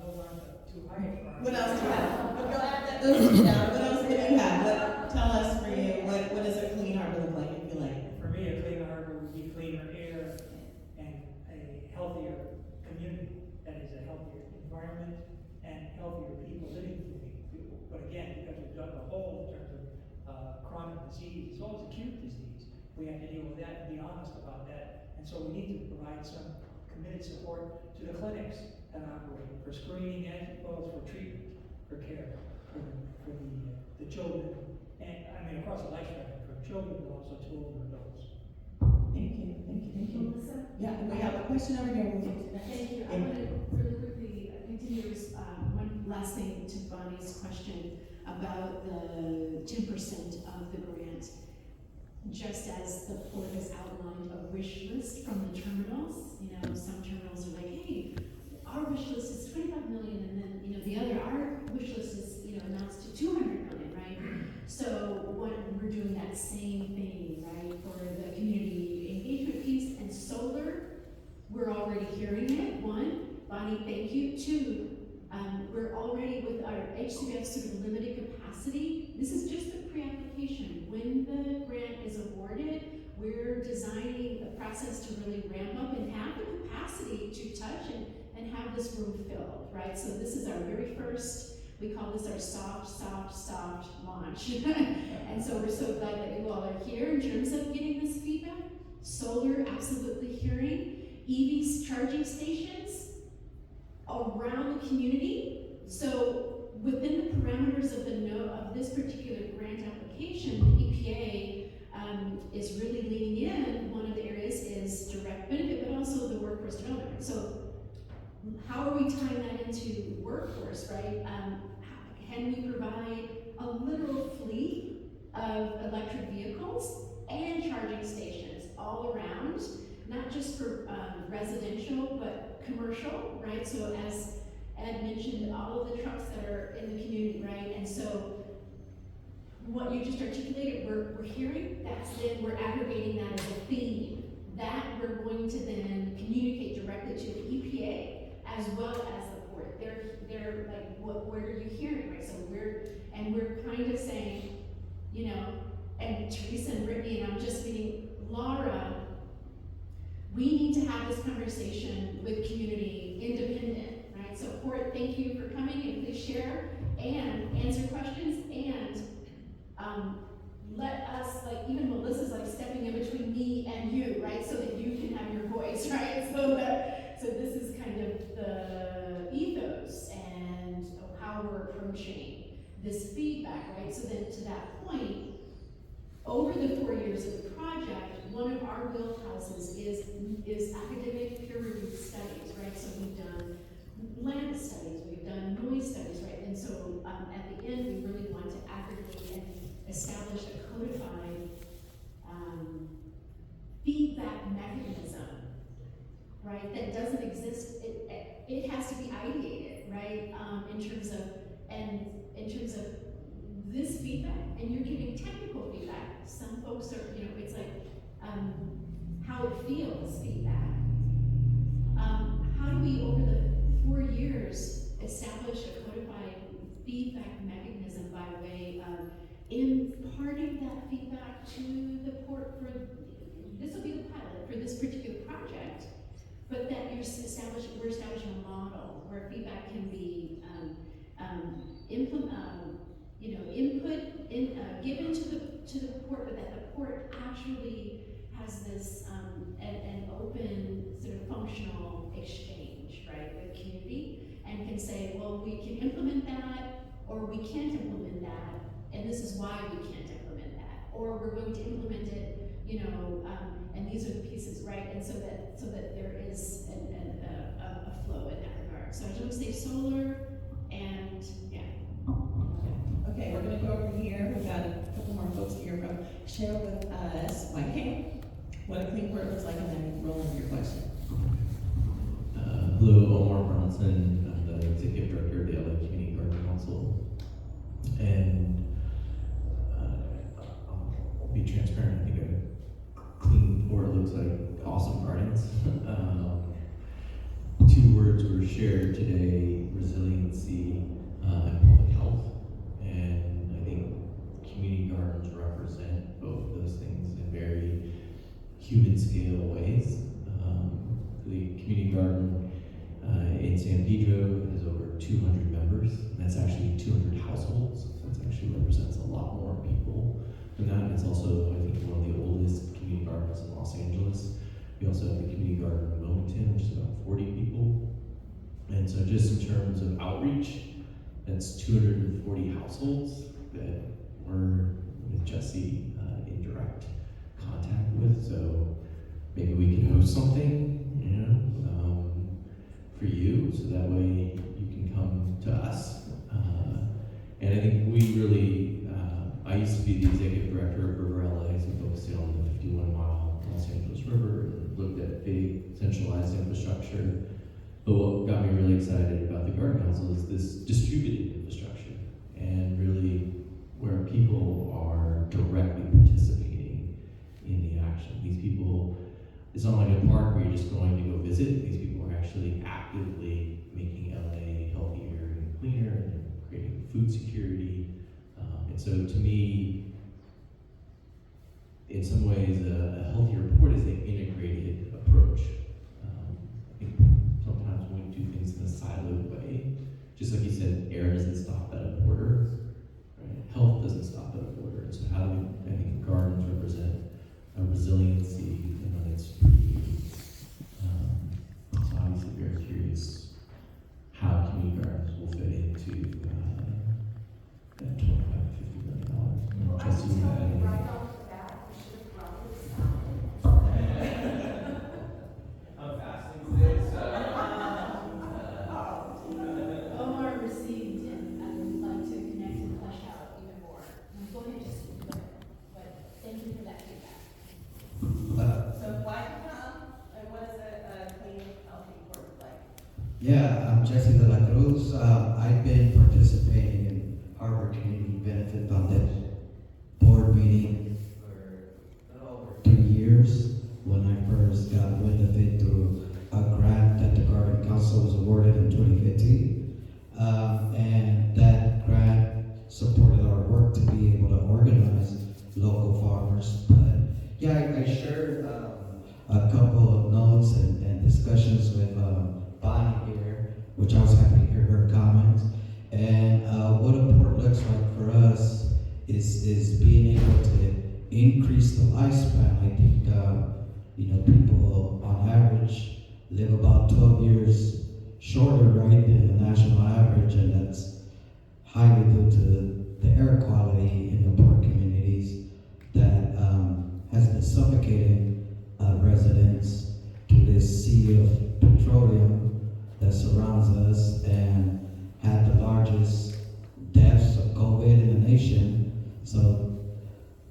[SPEAKER 2] Those aren't the two highest priorities.
[SPEAKER 10] What else do you have? Go ahead, those two down. What else do you have? Tell us for you, what does a clean harbor look like, if you like?
[SPEAKER 2] For me, a cleaner harbor would be cleaner air and a healthier community. That is a healthier environment and healthier people living in the community. But again, because we've dug a hole in terms of chronic disease as well as acute disease, we have to deal with that and be honest about that. And so we need to provide some committed support to the clinics that operate for screening as well as for treatment, for care, for the children, and across the lifespan, for children, but also to older adults.
[SPEAKER 10] Thank you.
[SPEAKER 1] Melissa?
[SPEAKER 10] Yeah, and we have a question over here. We'll get to that.
[SPEAKER 1] Thank you. I want to really quickly continue one last thing to Bonnie's question about the 10% of the grant. Just as the port has outlined a wish list from the terminals, some terminals are like, hey, our wish list is 25 million, and then, our wish list is, amounts to 200 million, right? So we're doing that same thing, right, for the community engagement piece and solar. We're already hearing it. One, Bonnie, thank you. Two, we're already with our HCBF sort of limited capacity. This is just the pre-application. When the grant is awarded, we're designing a process to really ramp up and have the capacity to touch and have this room filled, right? So this is our very first, we call this our soft launch. And so we're so glad that you all are here in terms of getting this feedback. Solar, absolutely hearing. EV charging stations around the community. So within the parameters of of this particular grant application, the EPA is really leaning in. One of the areas is direct benefit, but also the workforce development. So how are we tying that into workforce, right? Can we provide a literal fleet of electric vehicles and charging stations all around, not just for residential, but commercial, right? So as Ed mentioned, all of the trucks that are in the community, right? And so what you just articulated, we're hearing, we're aggregating that as a theme that we're going to then communicate directly to the EPA as well as the port. They're like, what are you hearing, right? So we're kind of saying, and Teresa and Brittany, and I'm just meeting Laura, we need to have this conversation with community independent, right? So port, thank you for coming, and please share and answer questions, and let us, even Melissa's stepping in between me is academic peer-reviewed studies, right? So we've done land studies, we've done noise studies, right? And so at the end, we really want to aggregate and establish a codified feedback mechanism, right? That doesn't exist. It has to be ideated, right? In terms of this feedback, and you're giving technical feedback. Some folks are, it's like how it feels feedback. How do we, over the 4 years, establish a codified feedback mechanism by way of imparting that feedback to the port for, this will be the pilot for this particular project, but that we're establishing a model where feedback can be given to the port, but that the port actually has this an open sort of functional exchange, right, with community, and can say, well, we can implement that, or we can't implement that, and this is why we can't implement that, or we're going to implement it, and these are the pieces, right, and so that there is a flow in that regard. So I just want to say solar, and yeah.
[SPEAKER 10] Okay, we're gonna go over here. We've got a couple more folks here from. Share with us, Mike King, what a clean port looks like, and then roll into your question.
[SPEAKER 11] Hello, Omar Bronson. I'm the Executive Director of the LA Community Garden Council. And I'll be transparent, I think a clean port looks like awesome gardens. 2 words were shared today, resiliency and public health. And I think community gardens represent both those things in very human scale ways. The community garden in San Pedro has over 200 members, and that's actually 200 households, so it actually represents a lot more people than that. It's also, I think, one of the oldest community gardens in Los Angeles. We also have the community garden in Wilmington, which is about 40 people. And so just in terms of outreach, that's 240 households that we're with Jesse in direct contact with. So maybe we can host something, for you, so that way you can come to us. And I think we really, I used to be the executive director of River LA, so focusing on the 51-mile Los Angeles River and looked at big centralized infrastructure. But what got me really excited about the Garden Council is this distributed infrastructure, and really where people are directly participating in the action. These people, it's not like a park where you're just going to go visit. These people are actually actively making LA healthier and cleaner, and creating food security. And so to me, in some ways, a healthier port is an integrated approach. I think sometimes when we do things in a siloed way, just like you said, air doesn't stop at a border, right? Health doesn't stop at a border. And so how do we, I think gardens represent a resiliency and it's pretty. So obviously very curious how community gardens will fit into that $25 to $50 million. Jesse, you wanna add anything?
[SPEAKER 3] Right off the bat, we should have probably stopped.
[SPEAKER 12] I'm fasting today, so.
[SPEAKER 1] Omar received, and I would like to connect and flesh out even more. Go ahead, Jesse, but thank you for that feedback.
[SPEAKER 7] So why come, and what is a clean, healthy port like?
[SPEAKER 13] Yeah, I'm Jesse De La Cruz. I've been participating in Harbor Community Benefit Foundation board meeting for a little over 3 years. When I first got wind of it through a grant that the Garden Council was awarded in 2015. And that grant supported our work to be able to organize local farmers. But yeah, I shared a couple of notes and discussions with Bonnie here, which I was happy to hear her comments. And what a port looks like for us is being able to increase the lifespan. I think people on average live about 12 years shorter, right, than the national average, and that's highly due to the air quality in the port communities that has been suffocating residents to through this sea of petroleum that surrounds us and had the largest deaths of COVID in the nation. So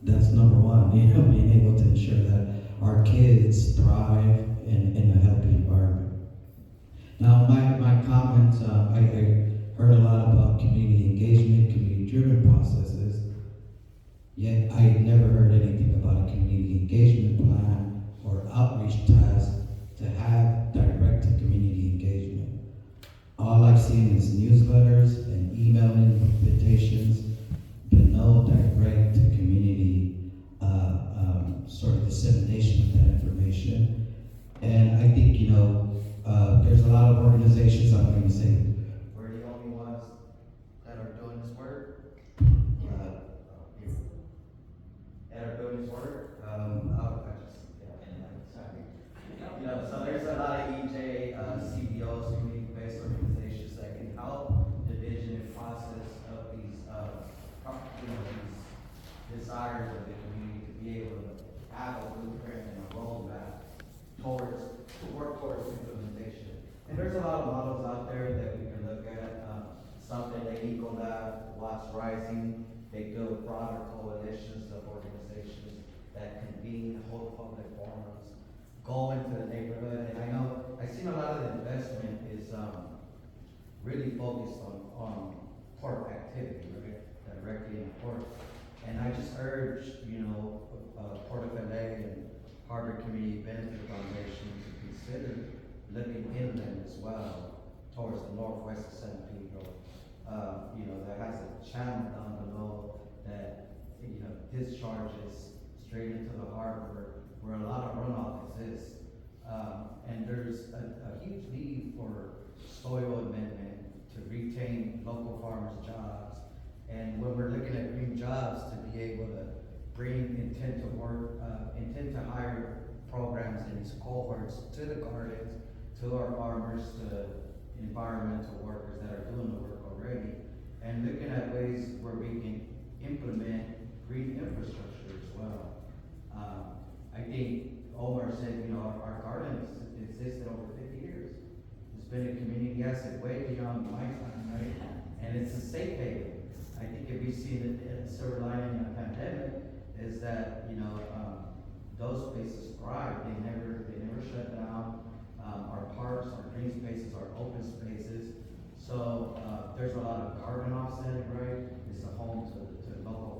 [SPEAKER 13] that's number one, you know, being able to ensure that our kids thrive in a healthy environment. Now, my comments, I heard a lot about community engagement, community-driven processes, yet I never heard anything about a community engagement plan or outreach task to have direct-to-community engagement. All I've seen is newsletters and email invitations, but no direct-to-community sort of dissemination of that information. And I think, you know, there's a lot of organizations, I'm going to say, we're the only ones that are doing this work. That are doing this work. Sorry. You know, so there's a lot of EJ, CBOs, community-based organizations that can help the vision and process of these, these desires of the community to be able to have a blueprint and a roadmap to work towards implementation. And there's a lot of models out there that we can look at. Something like Ecolab, Watts Rising, they build broader coalitions of organizations that convene, hold public forums, go into the neighborhood. And I know, I've seen a lot of the investment is really focused on port activity, right? Directly in the port. And I just urge, you know, Port of LA and Harbor Community Benefit Foundation to consider looking inland as well towards the northwest of San Pedro. You know, that has a channel down below that, you know, discharges straight into the harbor where a lot of runoff exists. And there's a huge need for soil amendment to retain local farmers' jobs. And when we're looking at green jobs, to be able to bring intent to hire programs in these cohorts to the gardens, to our farmers, to environmental workers that are doing the work already, and looking at ways where we can implement green infrastructure as well. I think Omar said, you know, our gardens existed over 50 years. It's been a community asset way beyond my time, right? And it's a safe haven. I think if we see the silver lining in the pandemic is that, you know, those spaces thrive. They never shut down. Our parks, our green spaces, our open spaces. So there's a lot of carbon offset, right? It's a home to local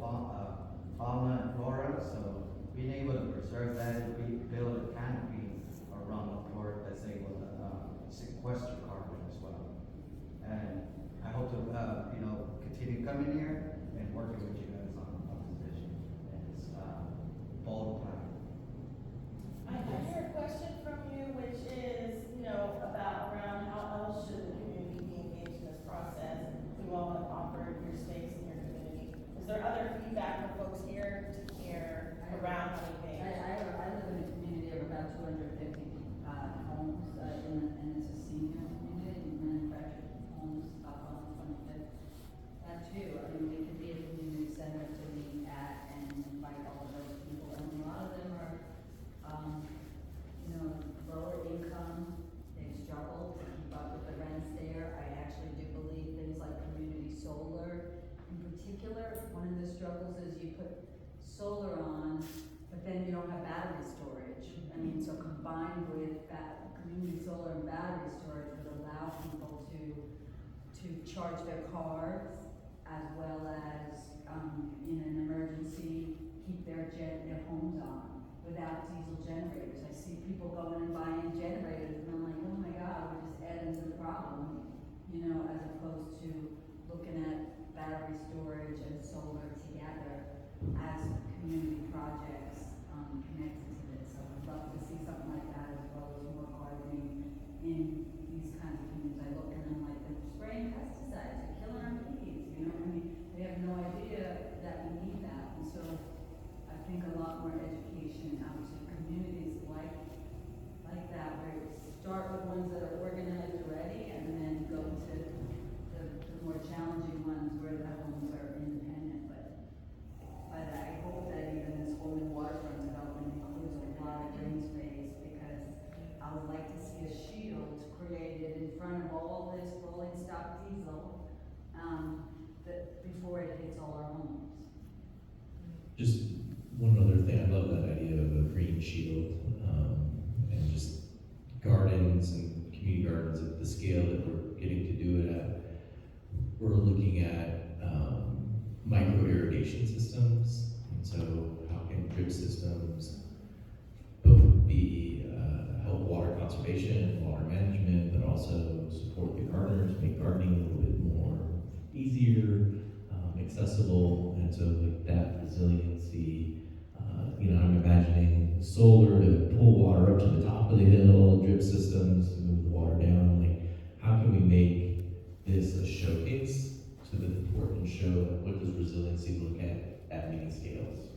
[SPEAKER 13] fauna and flora. So being able to preserve that and build a canopy around the port that's able to sequester carbon as well. And I hope to, you know, continue coming here and working with you guys on this vision. And it's bold plan.
[SPEAKER 7] I hear a question from you, which is, you know, about around how else should the community be engaged in this process? You all have offered your space in your community. Is there other feedback from folks here to hear around how to engage?
[SPEAKER 9] I live in a community of about 250 homes, and it's a senior community, manufactured homes up on 25th. That too, I mean, we could be a community center to meet at and invite all of those people, and a lot of them are, you know, lower income, they've struggled to keep up with the rents there. I actually do believe things like community solar, in particular, one of the struggles is you put solar on, but then you don't have battery storage. I mean, so combined with community solar and battery storage would allow people to charge their cars as well as, in an emergency, keep their homes on without diesel generators. I see people going and buying generators and I'm like, oh my God, we're just adding to the problem, you know, as opposed to looking at battery storage and solar together as community projects connected to this. So I'd love to see something like that as well as more gardening in these kinds of communities. I look and I'm like, they're spraying pesticides, they're killing our bees, you know, I mean, they have no idea that we need that. And so I think a lot more education out to communities like that, where you start with ones that are organized already and then go to the more challenging ones where the homes are independent. But I hope that even this Women Wide
[SPEAKER 11] we're looking at micro irrigation systems, and so how can drip systems both be help water conservation, water management, but also support the gardeners, make gardening a little bit more easier, accessible, and so like that resiliency. I'm imagining solar to pull water up to the top of the hill, drip systems to move the water down. Like, how can we make this a showcase so that the board can show what does resiliency look at many scales?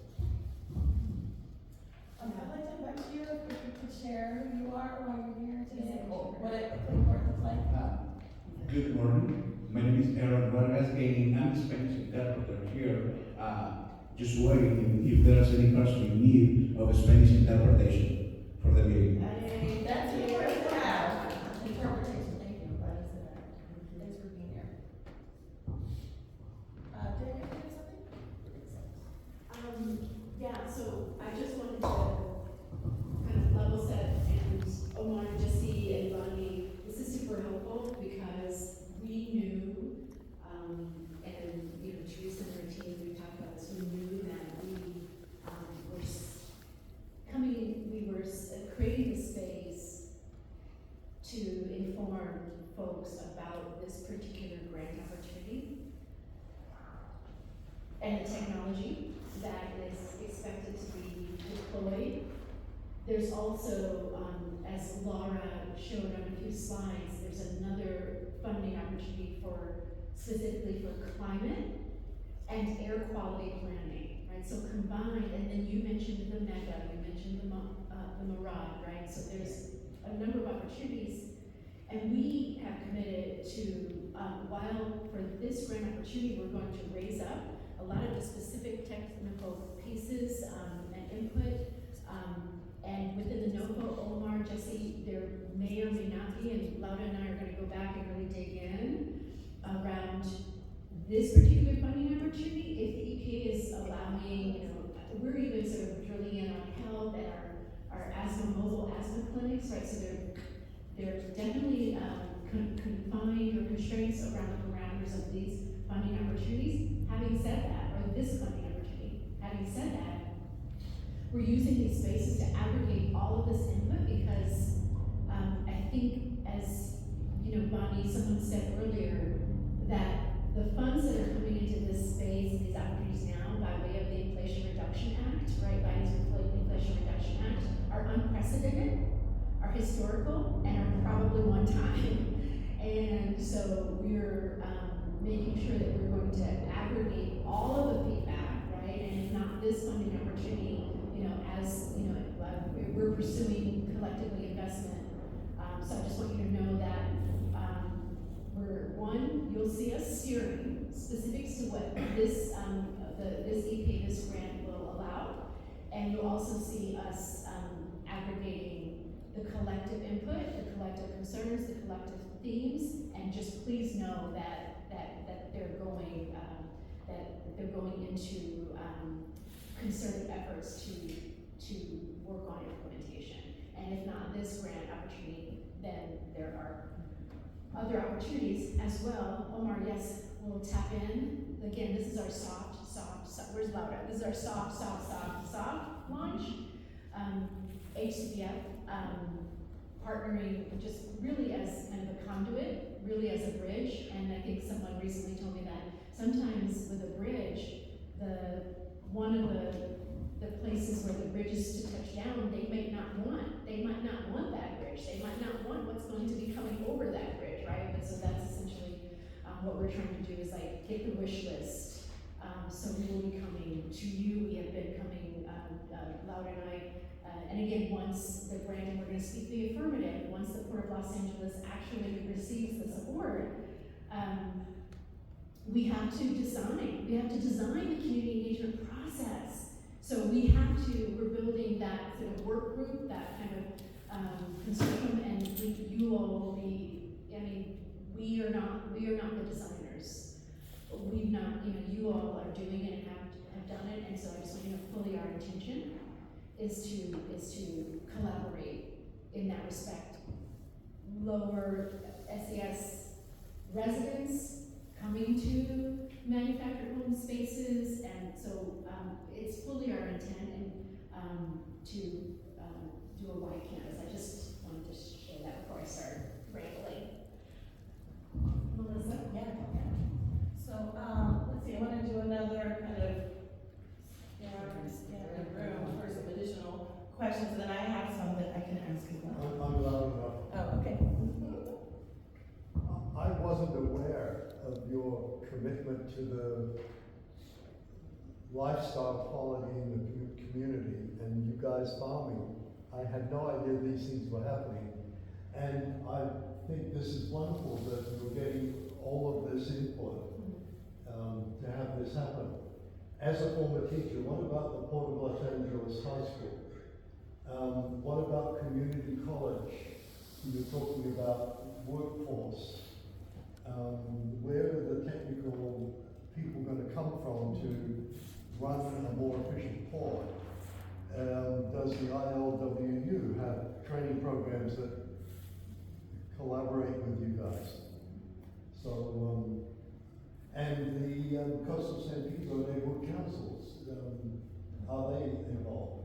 [SPEAKER 7] I'd like to invite you, if you could share who you are, why you're here today, what a playboard looks like.
[SPEAKER 14] Good morning. My name is Aaron Vargas, and I'm a Spanish interpreter here. Just wondering if there's any person in need of a Spanish interpretation for the meeting.
[SPEAKER 7] That's important to have. Interpretation, thank you. I'm glad you said that. Thanks for being here. David, you have something?
[SPEAKER 1] Yeah, so I just wanted to kind of level set, and Omar, Jesse, and Bonnie, this is super helpful because we knew, and Teresa and her team, we talked about this, we knew that we were creating the space to inform folks about this particular grant opportunity and the technology that is expected to be deployed. There's also, as Laura showed on a few slides, there's another funding opportunity specifically for climate and air quality planning, right? So combined, and then you mentioned the MEGA, you mentioned the MARAD, right? So there's a number of opportunities, and we have committed to, while for this grant opportunity, we're going to raise up a lot of the specific technical pieces and input, and within the NOPO, Omar, Jesse, there may or may not be, and Laura and I are going to go back and really dig in around this particular funding opportunity. If the EPA is allowing, we're even sort of drilling in on health and our mobile asthma clinics, right? So they're definitely confined or constraints around the parameters of these funding opportunities. Having said that, or this funding opportunity, having said that, we're using these spaces to aggregate all of this input because I think, as Bonnie, someone said earlier, that the funds that are coming into this space, these opportunities now, by way of the Inflation Reduction Act, right, Biden's Inflation Reduction Act, are unprecedented, are historical, and are probably one time. And so we're making sure that we're going to aggregate all of the feedback, right? And if not this funding opportunity, we're pursuing collectively investment. So I just want you to know that you'll see us steering specifics to what this this grant will allow, and you'll also see us aggregating the collective input, the collective concerns, the collective themes, and just please know that they're going into concerted efforts to work on implementation. And if not this grant opportunity, then there are other opportunities as well. Omar, yes, we'll tap in. Again, this is our soft, where's Laura? This is our soft launch. HCBF partnering just really as kind of a conduit, really as a bridge. And I think someone recently told me that sometimes with a bridge, one of the places where the bridge is to touch down, they might not want that bridge. They might not want what's going to be coming over that bridge, right? But so that's essentially what we're trying to do is like get the wish list. So we will be coming to you. We have been coming, Laura and I, and again, once the grant, and we're going to speak the affirmative, once the Port of Los Angeles actually receives the support, we have to design the community engagement process. So we're building that sort of work group, that kind of consortium, and you all will be, we are not the designers. We've not, you all are doing it and have done it, and so I just want you to know fully our intention is to collaborate in that respect. Lower SES residents coming spaces, and so, it's fully our intent to do a wide canvas. I just wanted to share that before I start rambling. Melissa?
[SPEAKER 7] So, let's see, I wanna do another kind of scan the room for some additional questions, and then I have some that I can ask as well.
[SPEAKER 8] I'm loud enough.
[SPEAKER 7] Oh, okay.
[SPEAKER 8] I wasn't aware of your commitment to the lifestyle quality in the community, and you guys farming. I had no idea these things were happening, and I think this is wonderful that you're getting all of this input to have this happen. As a former teacher, what about the Port of Los Angeles High School? What about community college? You're talking about workforce. Where are the technical people going to come from to run a more efficient port? Does the ILWU have training programs that collaborate with you guys? So, and the Coastal San Pedro neighborhood councils, are they involved?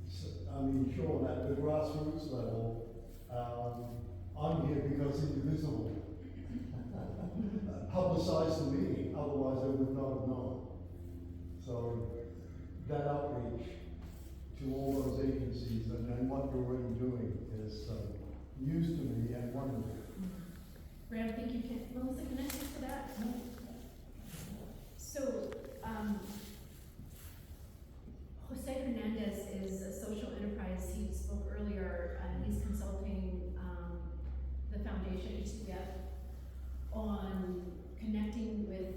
[SPEAKER 8] So, I mean, sure, at the grassroots level, I'm here because Indivisible publicized the meeting, otherwise I would not have known. So that outreach to all those agencies and what you're already doing is news to me and wonderful.
[SPEAKER 1] Ram, I think you can, Melissa, can I speak to that? So, Jose Hernandez is a social enterprise. He spoke earlier, and he's consulting the foundation, HCF, on connecting with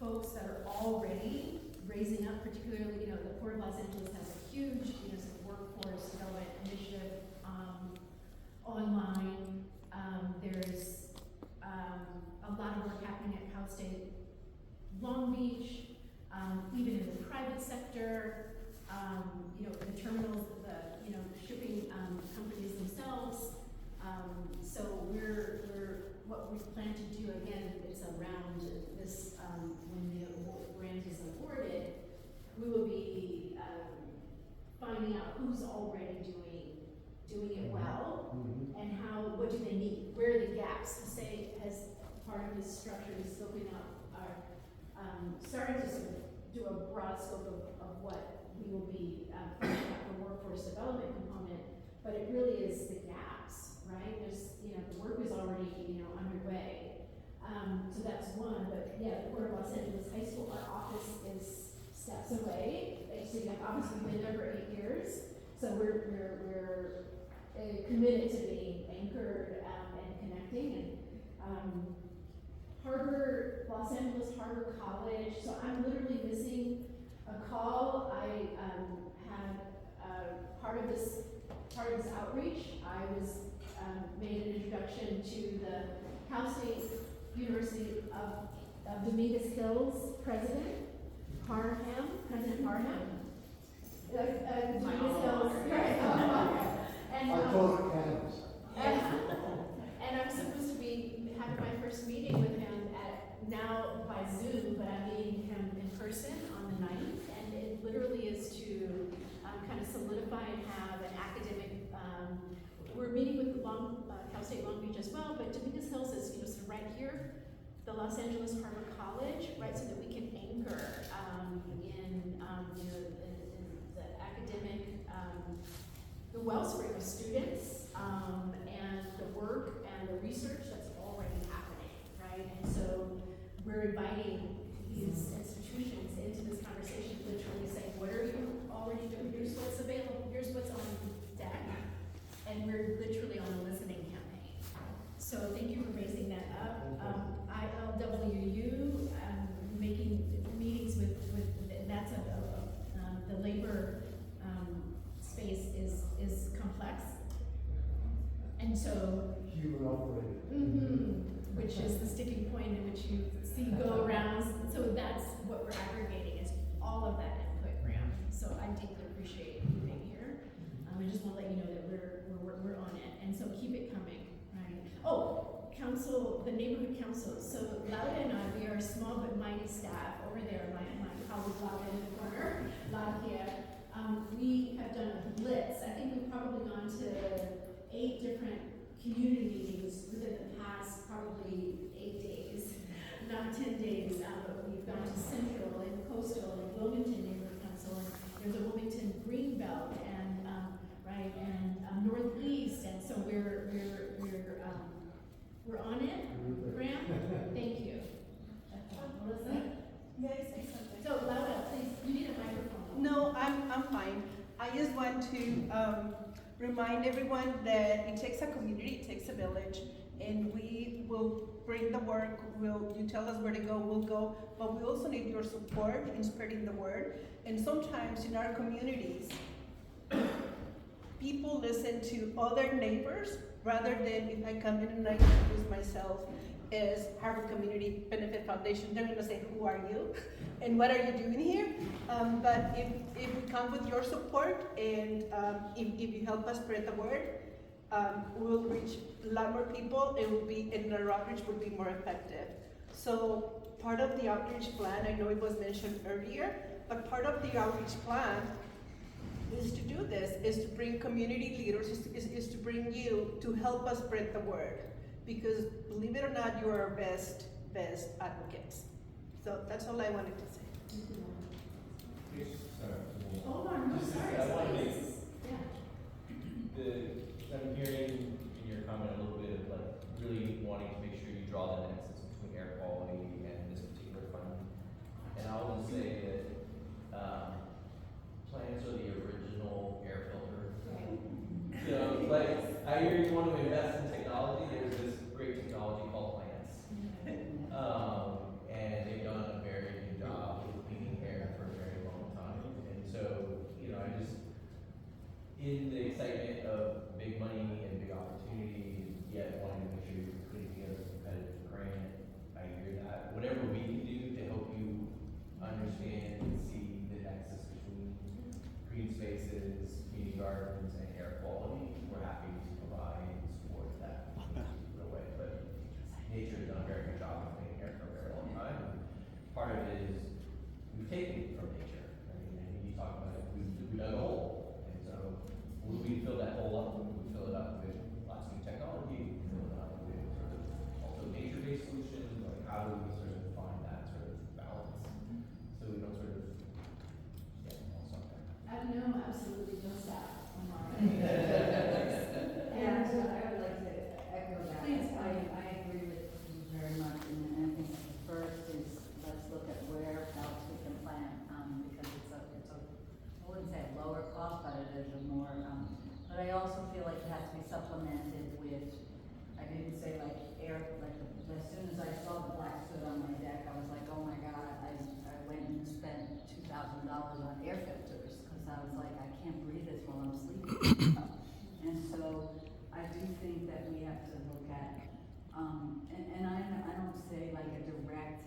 [SPEAKER 1] folks that are already raising up, particularly, the Port of Los Angeles has a huge, sort of workforce development initiative online. There's a lot of work happening at Cal State Long Beach, even in the private sector, the terminals, the shipping companies themselves. So what we plan to do, again, it's around this, when the grant is awarded, we will be finding out who's already doing it well, and what do they need, where are the gaps. Say, as part of this structure is scoping out starting to sort of do a broad scope of what we will be finding out for workforce development component, but it really is the gaps, right? There's, the work is already, underway. So that's one, but yeah, the Port of Los Angeles High School, our office is steps away. HCF office, we've been there for 8 years, so we're committed to being anchored and connecting. And Los Angeles Harbor College, so I'm literally missing a call. I had part of this outreach. I was made an introduction to the Cal State University of Dominguez Hills president, President Parham. Dominguez Hills, right? And
[SPEAKER 8] I taught at campus.
[SPEAKER 1] and I'm supposed to be having my first meeting with him now by Zoom, but I'm meeting him in person on the 9th, and it literally is to kind of solidify and have an academic. We're meeting with Cal State Long Beach as well, but Dominguez Hills is sort of right here, the Los Angeles Harbor College, right, so that we can anchor in the academic, the wellspring of students, and the work and the research that's already happening, right? And so we're inviting these institutions into this conversation, literally saying, what are you already doing? Here's what's available, here's what's on deck. And we're literally on a listening campaign. So thank you for raising that up. ILWU, making meetings with that's the labor space is complex. And so
[SPEAKER 8] Human operated.
[SPEAKER 1] Which is the sticking point in which you see go around. So that's what we're aggregating, is all of that input, Graham. So I deeply appreciate you being here. I just want to let you know that we're on it, and so keep it coming, right? Oh, council, the neighborhood councils. So Laura and I, we are a small but mighty staff over there. My colleague Laura in the corner, Laura here. We have done a blitz. I think we've probably gone to 8 different community meetings within the past probably 8 days, not 10 days. But we've gone to Central and Coastal and Wilmington Neighborhood Council, and there's a Wilmington Greenbelt and right and Northeast, and so we're on it. Graham, thank you. What was that?
[SPEAKER 3] May I say something?
[SPEAKER 1] So Laura, please, you need a microphone.
[SPEAKER 3] No, I'm fine. I just want to remind everyone that it takes a community, it takes a village, and we will bring the work. You tell us where to go, we'll go, but we also need your support in spreading the word. And sometimes in our communities, people listen to other neighbors rather than if I come in and I introduce myself as Harbor Community Benefit Foundation, they're gonna say, who are you? And what are you doing here? But if we come with your support and if you help us spread the word, we'll reach a lot more people and our outreach will be more effective. So part of the outreach plan, I know it was mentioned earlier, but part of the outreach plan is to do this, is to bring community leaders, is to bring you to help us spread the word. Because believe it or not, you are our best advocates. So that's all I wanted to say.
[SPEAKER 1] Hold on, no, sorry.
[SPEAKER 12] I want to make,
[SPEAKER 1] Yeah.
[SPEAKER 12] I'm hearing in your comment a little bit of like really wanting to make sure you draw the nexus between air quality and this particular fund. And I'll just say that plants are the original air filter. You know, like I hear you want to invest in technology. There's this great technology called plants, and they've done a very good job with cleaning air for a very long time. And so, you know, I just in the excitement of big money and big opportunity, yet wanting to make sure you're putting together a competitive grant, I hear that. Whatever we can do to help you understand and see the nexus between green spaces, community gardens, and air quality, we're happy to provide and support that in a way. But nature has done a very good job of cleaning air for a very long time. Part of it is we've taken it from nature. I mean, I think you talked about it, we dug a hole. And so when we fill that hole up, we fill it up with lots of new technology, we fill it up with sort of also nature-based solutions, like how do we sort of find that sort of balance so we don't sort of get lost out there.
[SPEAKER 1] No, absolutely, don't stop.
[SPEAKER 9] Yeah, so I would like to echo that.
[SPEAKER 1] Please.
[SPEAKER 9] I agree with you very much, and I think first is, let's look at where else we can plant, because it's a, I wouldn't say a lower cost, but it is a more, but I also feel like it has to be supplemented with, I didn't say like air, like as soon as I saw the black soot on my deck, I was like, oh my God, I went and spent $2,000 on air filters, because I was like, I can't breathe this while I'm sleeping. And so I do think that we have to look at, and I don't say like a direct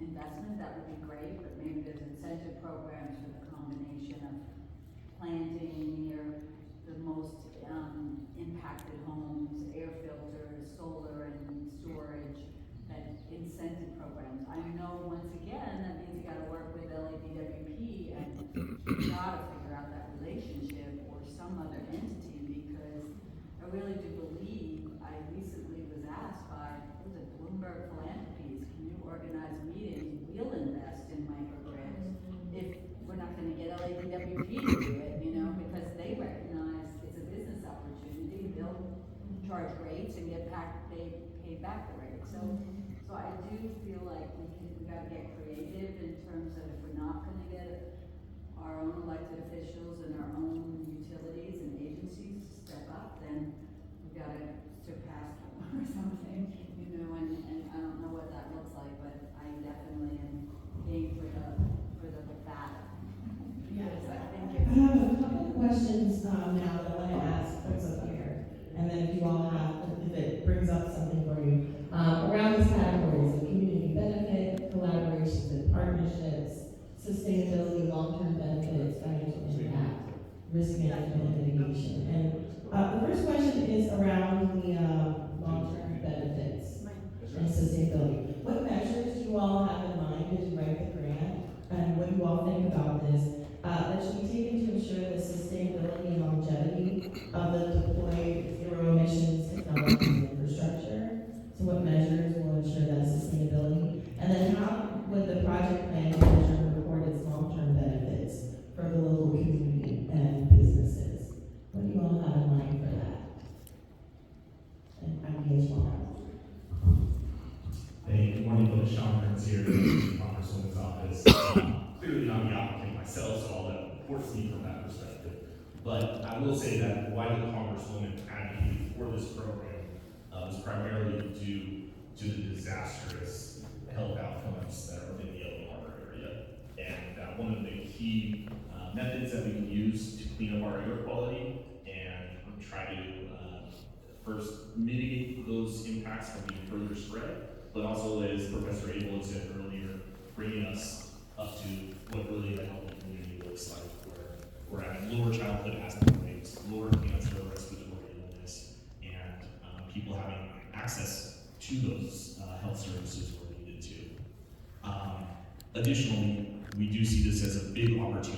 [SPEAKER 9] investment, that would be great, but maybe there's incentive programs for the combination of planting near the most impacted homes, air filters, solar and storage, that incentive programs. I know once again, that means you gotta work with LADWP and you gotta figure out that relationship or some other entity, because I really do believe, I recently was asked by, what was it, Bloomberg Philanthropies, can you organize meetings? We'll invest in microgrids if we're not gonna get LADWP to do it, you know, because they recognize it's a business opportunity. They'll charge rates and get pay back the rate. So I do feel like we gotta get creative in terms of if we're not gonna get our own elected officials and our own utilities and agencies to step up, then we gotta surpass them or something, you know, and I don't know what that looks like, but I definitely am game for the battle. Yes, I think
[SPEAKER 15] I have a couple of questions now that I want to ask folks up here, and then if you all have, if it brings up something for you, around these categories of community benefit, collaborations and partnerships, sustainability, long-term benefits, financial impact, risk management, and mitigation. And the first question is around the long-term benefits. you all think about this, that should be taken to ensure the sustainability and longevity of the deployed zero emissions technology and infrastructure. So what measures will ensure that sustainability? And then how would the project plan measure and report its long-term benefits for the local community and businesses? What do you all have in mind for that? And I'm here as well.
[SPEAKER 6] Hey, good morning, Village. Sean Burns here, Congresswoman's office. Clearly not the applicant myself, so I'll let report to me from that perspective. But I will say that why the Congresswoman advocated for this program was primarily due to the disastrous health outcomes that are within the Yellow Harbor area. And one of the key methods that we can use to clean up our air quality and try to first mitigate those impacts from being further spread, but also, as Professor Abel said earlier, bringing us up to what really a healthy community looks like, where we're having lower childhood asthma rates, lower cancer, respiratory illness, and people having access to those health services where needed to. Additionally, we do see this as a big opportunity